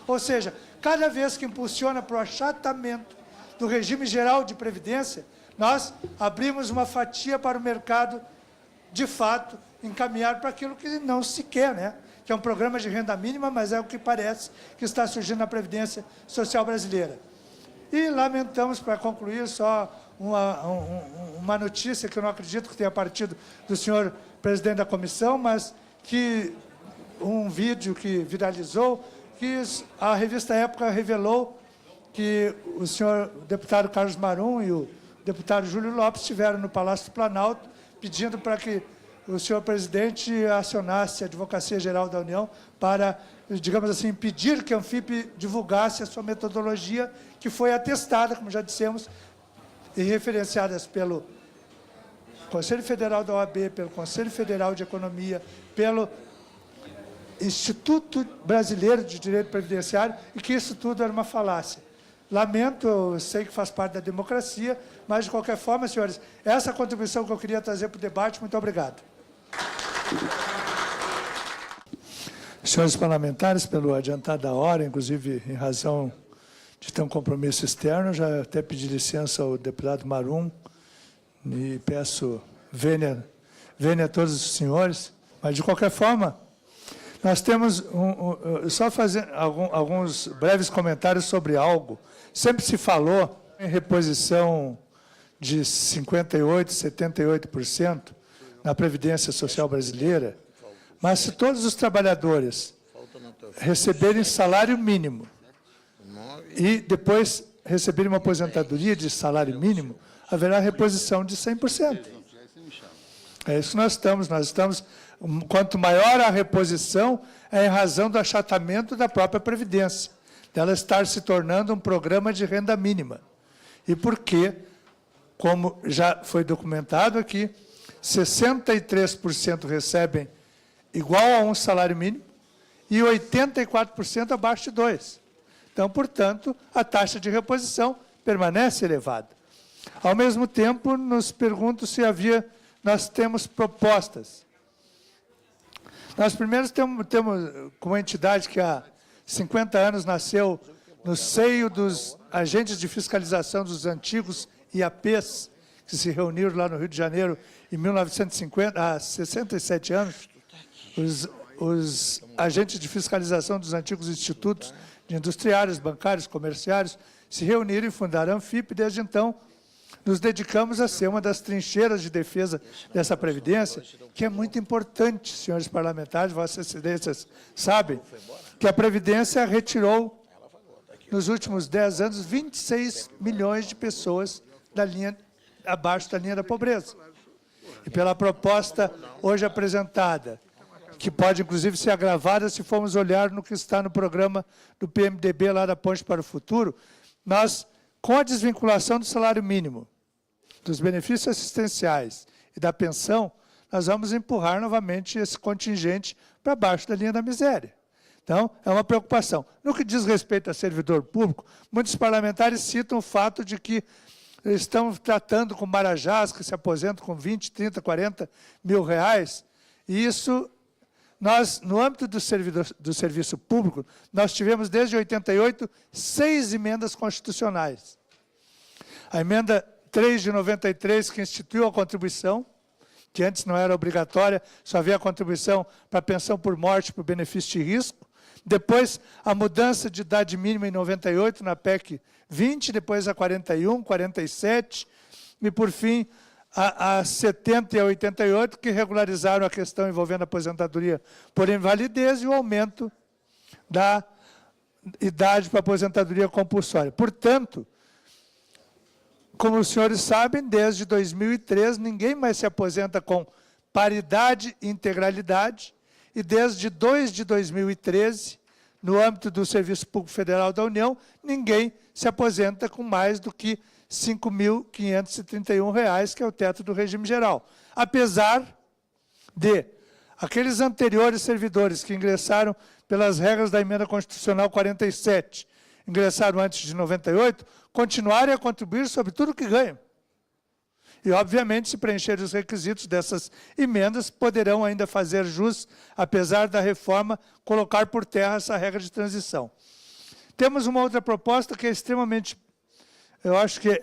[SPEAKER 2] Ou seja, cada vez que impulsiona para o achatamento do regime geral de previdência, nós abrimos uma fatia para o mercado, de fato, encaminhar para aquilo que não se quer, né? Que é um programa de renda mínima, mas é o que parece que está surgindo na Previdência Social brasileira. E lamentamos, para concluir, só uma notícia que eu não acredito que tenha partido do senhor presidente da comissão, mas que um vídeo que viralizou, que a revista Época revelou que o senhor deputado Carlos Marum e o deputado Júlio Lopes estiveram no Palácio do Planalto pedindo para que o senhor presidente acionasse a Advocacia Geral da União para, digamos assim, pedir que a Anfip divulgasse a sua metodologia, que foi atestada, como já dissemos, e referenciadas pelo Conselho Federal da OAB, pelo Conselho Federal de Economia, pelo Instituto Brasileiro de Direito Previdenciário, e que isso tudo era uma falácia. Lamento, eu sei que faz parte da democracia, mas, de qualquer forma, senhores, essa é a contribuição que eu queria trazer para o debate. Muito obrigado. Senhores parlamentares, pelo adiantado da hora, inclusive em razão de ter um compromisso externo, já até pedi licença ao deputado Marum e peço vênia a todos os senhores, mas, de qualquer forma, nós temos, só fazer alguns breves comentários sobre algo. Sempre se falou em reposição de 58%, 78% na Previdência Social brasileira, mas se todos os trabalhadores receberem salário mínimo e depois receberem uma aposentadoria de salário mínimo, haverá reposição de 100%. É isso que nós estamos, quanto maior a reposição, é em razão do achatamento da própria Previdência, dela estar se tornando um programa de renda mínima. E porque, como já foi documentado aqui, 63% recebem igual a um salário mínimo e 84% abaixo de 2. Então, portanto, a taxa de reposição permanece elevada. Ao mesmo tempo, nos pergunto se nós temos propostas. Nós primeiro temos uma entidade que há 50 anos nasceu no seio dos agentes de fiscalização dos antigos IAPs, que se reuniram lá no Rio de Janeiro em 1950, há 67 anos, os agentes de fiscalização dos antigos institutos de industriários, bancários, comerciários, se reuniram e fundaram a Anfip. Desde então, nos dedicamos a ser uma das trincheiras de defesa dessa Previdência, que é muito importante, senhores parlamentares, vossas excelências sabem, que a Previdência retirou, nos últimos 10 anos, 26 milhões de pessoas abaixo da linha da pobreza. E pela proposta hoje apresentada, que pode, inclusive, ser agravada se formos olhar no que está no programa do PMDB, lá da Ponte para o Futuro, nós, com a desvinculação do salário mínimo, dos benefícios assistenciais e da pensão, nós vamos empurrar novamente esse contingente para baixo da linha da miséria. Então, é uma preocupação. No que diz respeito a servidor público, muitos parlamentares citam o fato de que estão tratando com marajás que se aposentam com 20, 30, 40 mil reais, e isso, nós, no âmbito do serviço público, nós tivemos, desde 88, 6 emendas constitucionais. A emenda 3 de 93, que instituiu a contribuição, que antes não era obrigatória, só havia a contribuição para pensão por morte, por benefício de risco. Depois, a mudança de idade mínima em 98, na PEC 20, depois a 41, 47, e, por fim, a 70 e a 88, que regularizaram a questão envolvendo a aposentadoria por invalidez e o aumento da idade para aposentadoria compulsória. Portanto, como os senhores sabem, desde 2003, ninguém mais se aposenta com paridade e integralidade, e desde 2 de 2013, no âmbito do Serviço Público Federal da União, ninguém se aposenta com mais do que R$ 5.531, que é o teto do regime geral. Apesar de aqueles anteriores servidores que ingressaram pelas regras da Emenda Constitucional 47, ingressaram antes de 98, continuarem a contribuir sobre tudo que ganham. E, obviamente, se preencherem os requisitos dessas emendas, poderão ainda fazer jus, apesar da reforma, colocar por terra essa regra de transição. Temos uma outra proposta que é extremamente, eu acho que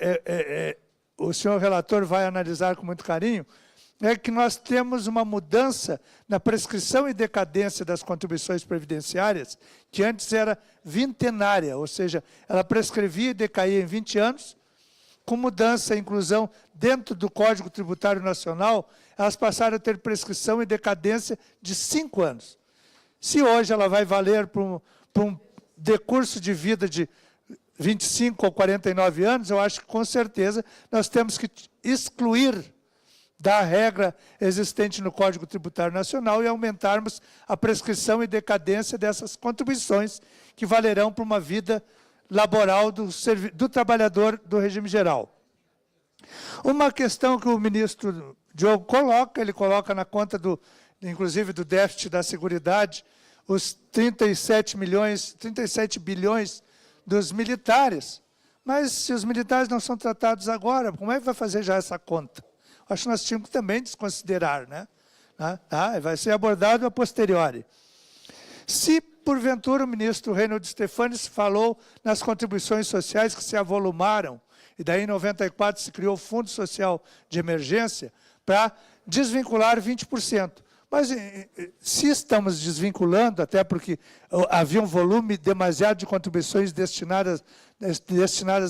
[SPEAKER 2] o senhor relator vai analisar com muito carinho, é que nós temos uma mudança na prescrição e decadência das contribuições previdenciárias, que antes era vintenária, ou seja, ela prescrevia e decaía em 20 anos, com mudança e inclusão dentro do Código Tributário Nacional, elas passaram a ter prescrição e decadência de 5 anos. Se hoje ela vai valer para um decurso de vida de 25 ou 49 anos, eu acho que, com certeza, nós temos que excluir da regra existente no Código Tributário Nacional e aumentarmos a prescrição e decadência dessas contribuições que valerão para uma vida laboral do trabalhador do regime geral. Uma questão que o ministro Diogo coloca, ele coloca na conta, inclusive, do déficit da Seguridade, os 37 bilhões dos militares. Mas, se os militares não são tratados agora, como é que vai fazer já essa conta? Acho que nós tínhamos que também desconsiderar, né? Vai ser abordado a posteriori. Se, porventura, o ministro Reinhold Stefanes falou nas contribuições sociais que se avolumaram, e daí em 94 se criou o Fundo Social de Emergência para desvincular 20%. Mas se estamos desvinculando, até porque havia um volume demasiado de contribuições destinadas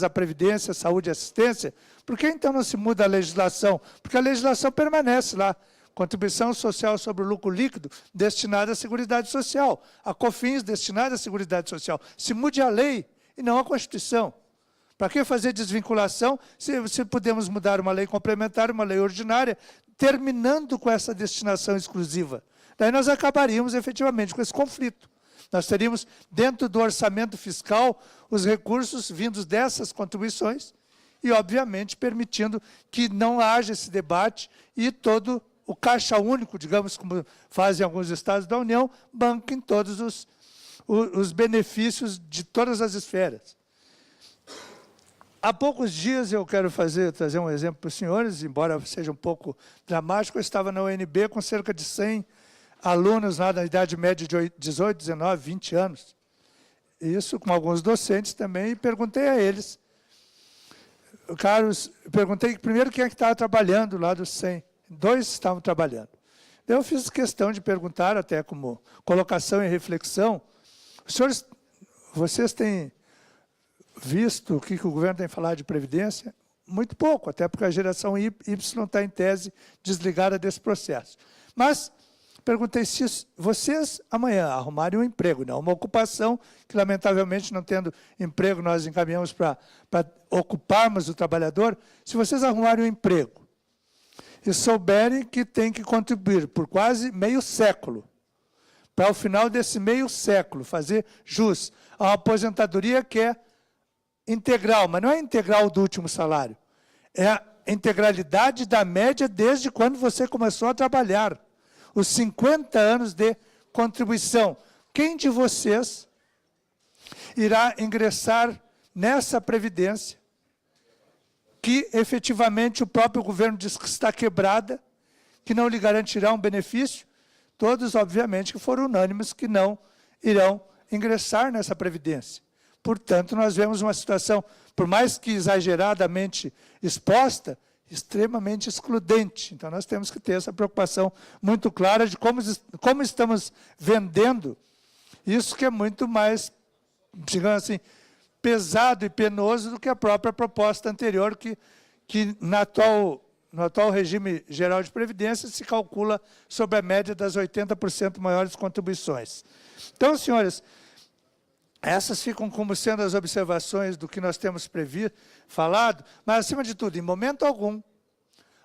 [SPEAKER 2] à Previdência, Saúde e Assistência, por que então não se muda a legislação? Porque a legislação permanece lá. Contribuição social sobre o lucro líquido destinada à Seguridade Social. A COFINS destinada à Seguridade Social. Se mude a lei e não a Constituição. Para que fazer desvinculação se podemos mudar uma lei complementar, uma lei ordinária, terminando com essa destinação exclusiva? Daí nós acabaríamos efetivamente com esse conflito. Nós teríamos, dentro do orçamento fiscal, os recursos vindos dessas contribuições e, obviamente, permitindo que não haja esse debate e todo o caixa único, digamos, como fazem alguns estados da União, banquem todos os benefícios de todas as esferas. Há poucos dias eu quero trazer um exemplo para os senhores, embora seja um pouco dramático. Eu estava na UNB com cerca de 100 alunos lá na idade média de 18, 19, 20 anos. Isso com alguns docentes também, e perguntei a eles. Caros, perguntei primeiro quem é que estava trabalhando lá dos 100. 2 estavam trabalhando. Eu fiz questão de perguntar, até como colocação e reflexão, os senhores, vocês têm visto o que o governo tem falado de Previdência? Muito pouco, até porque a geração Y está, em tese, desligada desse processo. Mas perguntei se vocês, amanhã, arrumarem um emprego, não, uma ocupação, que, lamentavelmente, não tendo emprego, nós encaminhamos para ocuparmos o trabalhador, se vocês arrumarem um emprego e souberem que tem que contribuir por quase meio século, para, ao final desse meio século, fazer jus a uma aposentadoria que é integral, mas não é integral do último salário. É a integralidade da média desde quando você começou a trabalhar. Os 50 anos de contribuição. Quem de vocês irá ingressar nessa Previdência que, efetivamente, o próprio governo diz que está quebrada, que não lhe garantirá um benefício? Todos, obviamente, que foram unânimes que não irão ingressar nessa Previdência. Portanto, nós vemos uma situação, por mais que exageradamente exposta, extremamente excludente. Então, nós temos que ter essa preocupação muito clara de como estamos vendendo isso, que é muito mais, digamos assim, pesado e penoso do que a própria proposta anterior, que no atual regime geral de Previdência se calcula sobre a média das 80% maiores contribuições. Então, senhores, essas ficam como sendo as observações do que nós temos falado, mas, acima de tudo, em momento algum,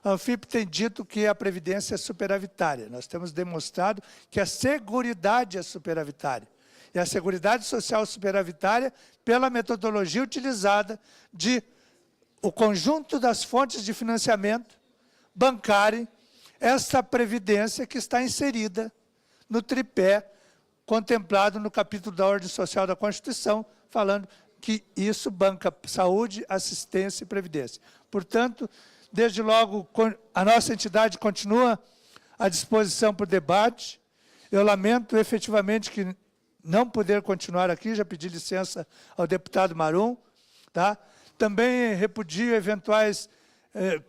[SPEAKER 2] a Anfip tem dito que a Previdência é superavitária. Nós temos demonstrado que a Seguridade é superavitária. E a Seguridade Social superavitária pela metodologia utilizada de o conjunto das fontes de financiamento bancarem essa Previdência que está inserida no tripé contemplado no capítulo da Ordem Social da Constituição, falando que isso banca saúde, assistência e previdência. Portanto, desde logo, a nossa entidade continua à disposição para o debate. Eu lamento efetivamente que não poder continuar aqui, já pedi licença ao deputado Marum. Tá? Também repudio eventuais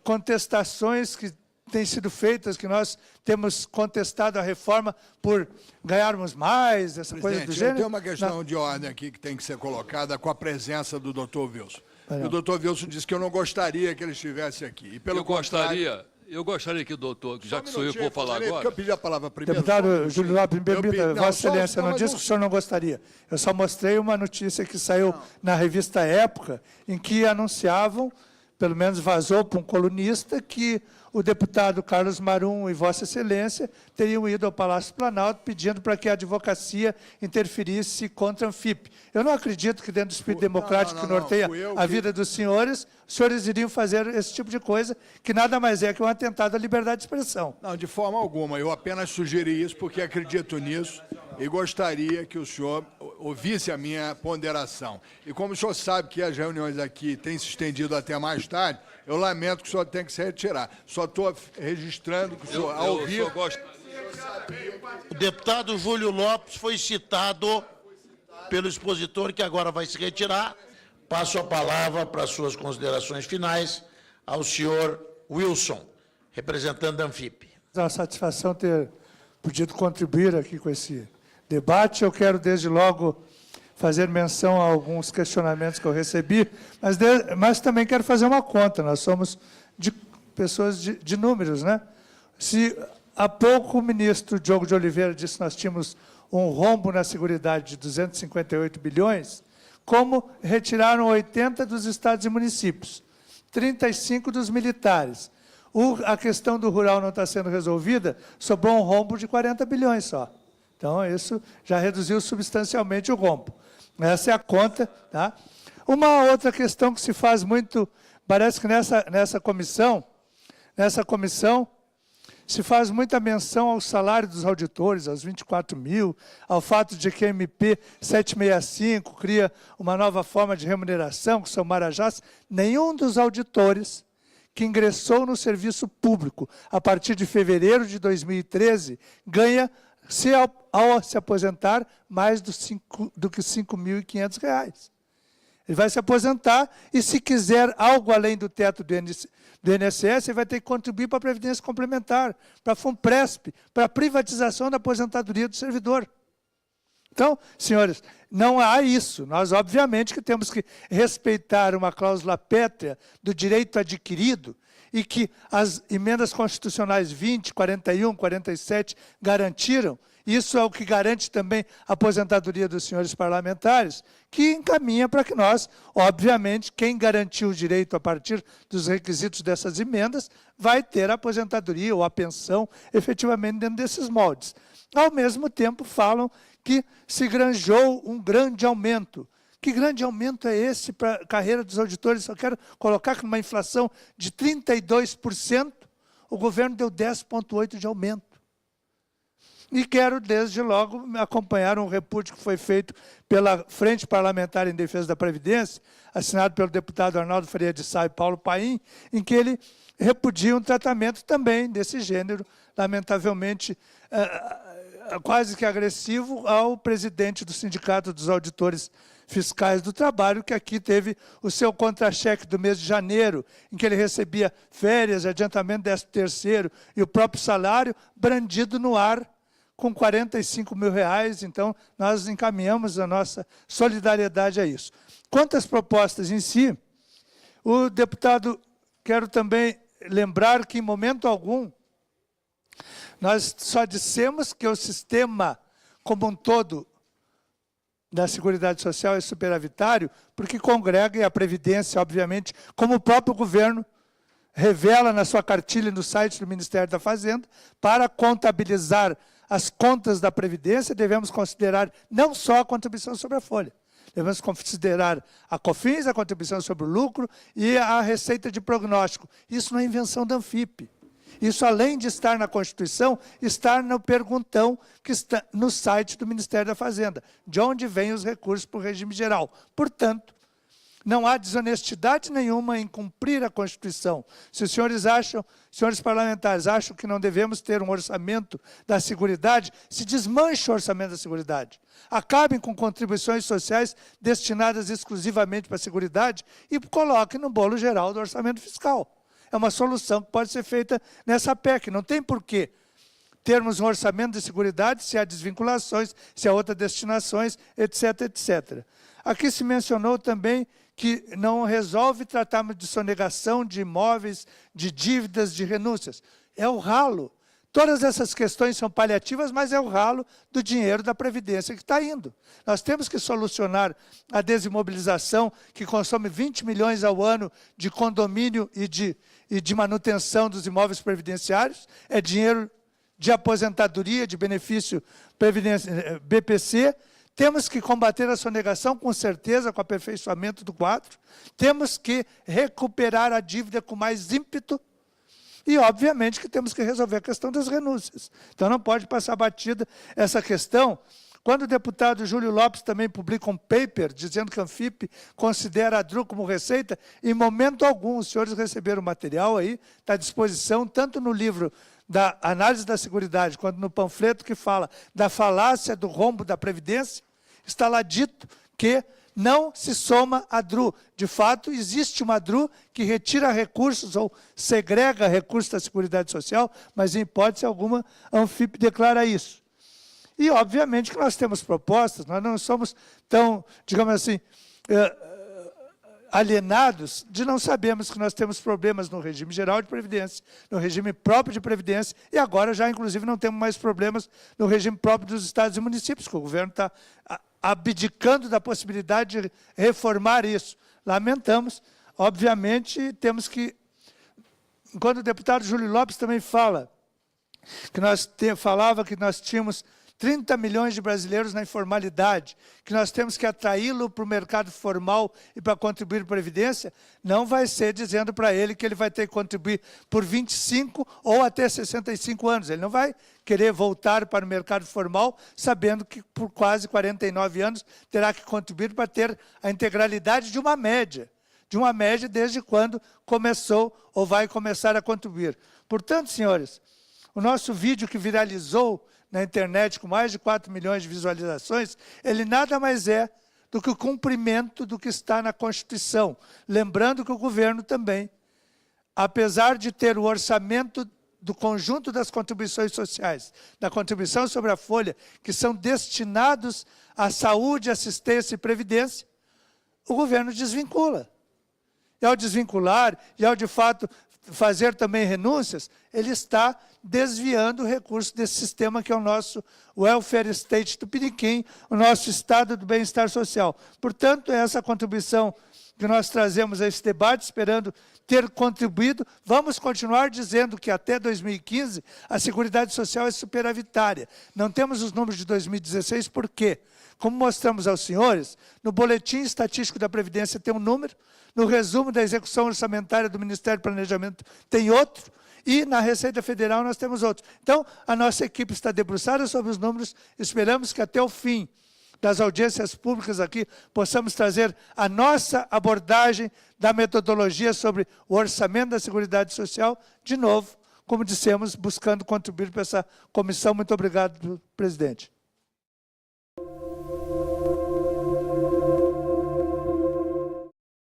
[SPEAKER 2] contestações que têm sido feitas, que nós temos contestado a reforma por ganharmos mais, essa coisa do gênero.
[SPEAKER 4] Tem uma questão de ordem aqui que tem que ser colocada com a presença do doutor Wilson.
[SPEAKER 2] Não.
[SPEAKER 4] E o doutor Wilson disse que eu não gostaria que ele estivesse aqui. E pelo contrário,
[SPEAKER 5] Eu gostaria que o doutor, já
[SPEAKER 4] Só um
[SPEAKER 5] que sou eu que vou falar
[SPEAKER 4] minutinho,
[SPEAKER 5] agora...
[SPEAKER 4] Eu pedi a palavra primeiro.
[SPEAKER 2] Deputado Júlio Lopes, me permita,
[SPEAKER 4] não,
[SPEAKER 2] Vossa
[SPEAKER 4] só-
[SPEAKER 2] Excelência, eu não
[SPEAKER 4] mas
[SPEAKER 2] disse
[SPEAKER 4] não-
[SPEAKER 2] que o senhor não gostaria. Eu só mostrei uma notícia que saiu na revista Época, em que anunciavam, pelo menos vazou para um colunista, que o deputado Carlos Marum e Vossa Excelência teriam ido ao Palácio Planalto pedindo para que a advocacia interferisse contra a Anfip. Eu não acredito que, dentro do espírito democrático que norteia
[SPEAKER 4] fui eu
[SPEAKER 2] a
[SPEAKER 4] que-
[SPEAKER 2] vida dos senhores, os senhores iriam fazer esse tipo de coisa, que nada mais é que um atentado à liberdade de expressão.
[SPEAKER 4] Não, de forma alguma. Eu apenas sugeri isso porque acredito nisso e gostaria que o senhor ouvisse a minha ponderação. E como o senhor sabe que as reuniões aqui têm se estendido até mais tarde, eu lamento que o senhor tenha que se retirar. Só estou registrando que o senhor, ao
[SPEAKER 5] Eu
[SPEAKER 4] ouvir...
[SPEAKER 5] só gosto...
[SPEAKER 1] O deputado Júlio Lopes foi citado pelo expositor, que agora vai se retirar. Passo a palavra para suas considerações finais ao senhor Wilson, representante da Anfip.
[SPEAKER 2] É uma satisfação ter podido contribuir aqui com esse debate. Eu quero, desde logo, fazer menção a alguns questionamentos que eu recebi, mas também quero fazer uma conta. Nós somos pessoas de números, né? Se há pouco o ministro Diogo de Oliveira disse que nós tínhamos um rombo na Seguridade de 258 bilhões, como retiraram 80 dos estados e municípios, 35 dos militares. A questão do rural não está sendo resolvida, sobrou um rombo de 40 bilhões só. Então, isso já reduziu substancialmente o rombo. Essa é a conta. Tá? Uma outra questão que se faz muito, parece que nessa comissão se faz muita menção ao salário dos auditores, aos 24 mil, ao fato de que a MP 765 cria uma nova forma de remuneração, que são marajás. Nenhum dos auditores que ingressou no serviço público a partir de fevereiro de 2013 ganha, ao se aposentar, mais do que R$ 5.500. Ele vai se aposentar e, se quiser algo além do teto do INSS, ele vai ter que contribuir para a Previdência Complementar, para a FUNPRESP, para a privatização da aposentadoria do servidor. Então, senhores, não há isso. Nós, obviamente, que temos que respeitar uma cláusula pétrea do direito adquirido e que as emendas constitucionais 20, 41, 47 garantiram. Isso é o que garante também a aposentadoria dos senhores parlamentares, que encaminha para que nós, obviamente, quem garantiu o direito a partir dos requisitos dessas emendas, vai ter a aposentadoria ou a pensão efetivamente dentro desses moldes. Ao mesmo tempo, falam que se granjeou um grande aumento. Que grande aumento é esse para a carreira dos auditores? Eu quero colocar que numa inflação de 32%, o governo deu 10,8% de aumento. E quero, desde logo, acompanhar um repúdio que foi feito pela Frente Parlamentar em Defesa da Previdência, assinado pelo deputado Arnaldo Faria de Sá e Paulo Paim, em que ele repudia um tratamento também desse gênero, lamentavelmente, quase que agressivo, ao presidente do Sindicato dos Auditores Fiscais do Trabalho, que aqui teve o seu contra-cheque do mês de janeiro, em que ele recebia férias, adiantamento 13º e o próprio salário brandido no ar, com R$ 45 mil. Então, nós encaminhamos a nossa solidariedade a isso. Quanto às propostas em si, o deputado, quero também lembrar que, em momento algum, nós só dissemos que o sistema como um todo da Seguridade Social é superavitário, porque congrega, e a Previdência, obviamente, como o próprio governo revela na sua cartilha no site do Ministério da Fazenda, para contabilizar as contas da Previdência, devemos considerar não só a contribuição sobre a folha, devemos considerar a COFINS, a contribuição sobre o lucro e a receita de prognóstico. Isso não é invenção da Anfip. Isso, além de estar na Constituição, está no perguntão que está no site do Ministério da Fazenda, de onde vêm os recursos para o regime geral. Portanto, não há desonestidade nenhuma em cumprir a Constituição. Se os senhores parlamentares acham que não devemos ter um orçamento da Seguridade, se desmanche o orçamento da Seguridade. Acabem com contribuições sociais destinadas exclusivamente para a Seguridade e coloquem no bolo geral do orçamento fiscal. É uma solução que pode ser feita nessa PEC. Não tem porquê termos um orçamento de Seguridade se há desvinculações, se há outras destinações, etc., etc. Aqui se mencionou também que não resolve tratar de sonegação de imóveis, de dívidas, de renúncias. É o ralo. Todas essas questões são paliativas, mas é o ralo do dinheiro da Previdência que está indo. Nós temos que solucionar a desimobilização, que consome 20 milhões ao ano de condomínio e de manutenção dos imóveis previdenciários. É dinheiro de aposentadoria, de benefício BPC. Temos que combater a sonegação, com certeza, com o aperfeiçoamento do quadro. Temos que recuperar a dívida com mais ímpeto. E, obviamente, que temos que resolver a questão das renúncias. Então, não pode passar batida essa questão. Quando o deputado Júlio Lopes também publica um paper dizendo que a Anfip considera a DRU como receita, em momento algum, os senhores receberam o material aí, está à disposição, tanto no livro da Análise da Seguridade, quanto no panfleto que fala da falácia do rombo da Previdência, está lá dito que não se soma a DRU. De fato, existe uma DRU que retira recursos ou segrega recursos da Seguridade Social, mas, em hipótese alguma, a Anfip declara isso. E, obviamente, que nós temos propostas, nós não somos tão, digamos assim, alienados de não sabermos que nós temos problemas no regime geral de Previdência, no regime próprio de Previdência, e agora já, inclusive, não temos mais problemas no regime próprio dos estados e municípios, que o governo está abdicando da possibilidade de reformar isso. Lamentamos. Obviamente, temos que... Quando o deputado Júlio Lopes também fala, que falava que nós tínhamos 30 milhões de brasileiros na informalidade, que nós temos que atraí-lo para o mercado formal e para contribuir para a Previdência, não vai ser dizendo para ele que ele vai ter que contribuir por 25 ou até 65 anos. Ele não vai querer voltar para o mercado formal, sabendo que por quase 49 anos terá que contribuir para ter a integralidade de uma média desde quando começou ou vai começar a contribuir. Portanto, senhores, o nosso vídeo que viralizou na internet com mais de 4 milhões de visualizações, ele nada mais é do que o cumprimento do que está na Constituição. Lembrando que o governo também, apesar de ter o orçamento do conjunto das contribuições sociais, da contribuição sobre a folha, que são destinados à saúde, assistência e previdência, o governo desvincula. E ao desvincular, e ao de fato fazer também renúncias, ele está desviando o recurso desse sistema que é o nosso welfare state tupiniquim, o nosso estado do bem-estar social. Portanto, é essa contribuição que nós trazemos a esse debate, esperando ter contribuído. Vamos continuar dizendo que até 2015 a Seguridade Social é superavitária. Não temos os números de 2016, por quê? Como mostramos aos senhores, no Boletim Estatístico da Previdência tem um número, no resumo da execução orçamentária do Ministério do Planejamento tem outro, e na Receita Federal nós temos outro. Então, a nossa equipe está debruçada sobre os números, esperamos que até o fim das audiências públicas aqui possamos trazer a nossa abordagem da metodologia sobre o orçamento da Seguridade Social, de novo, como dissemos, buscando contribuir para essa comissão. Muito obrigado, presidente.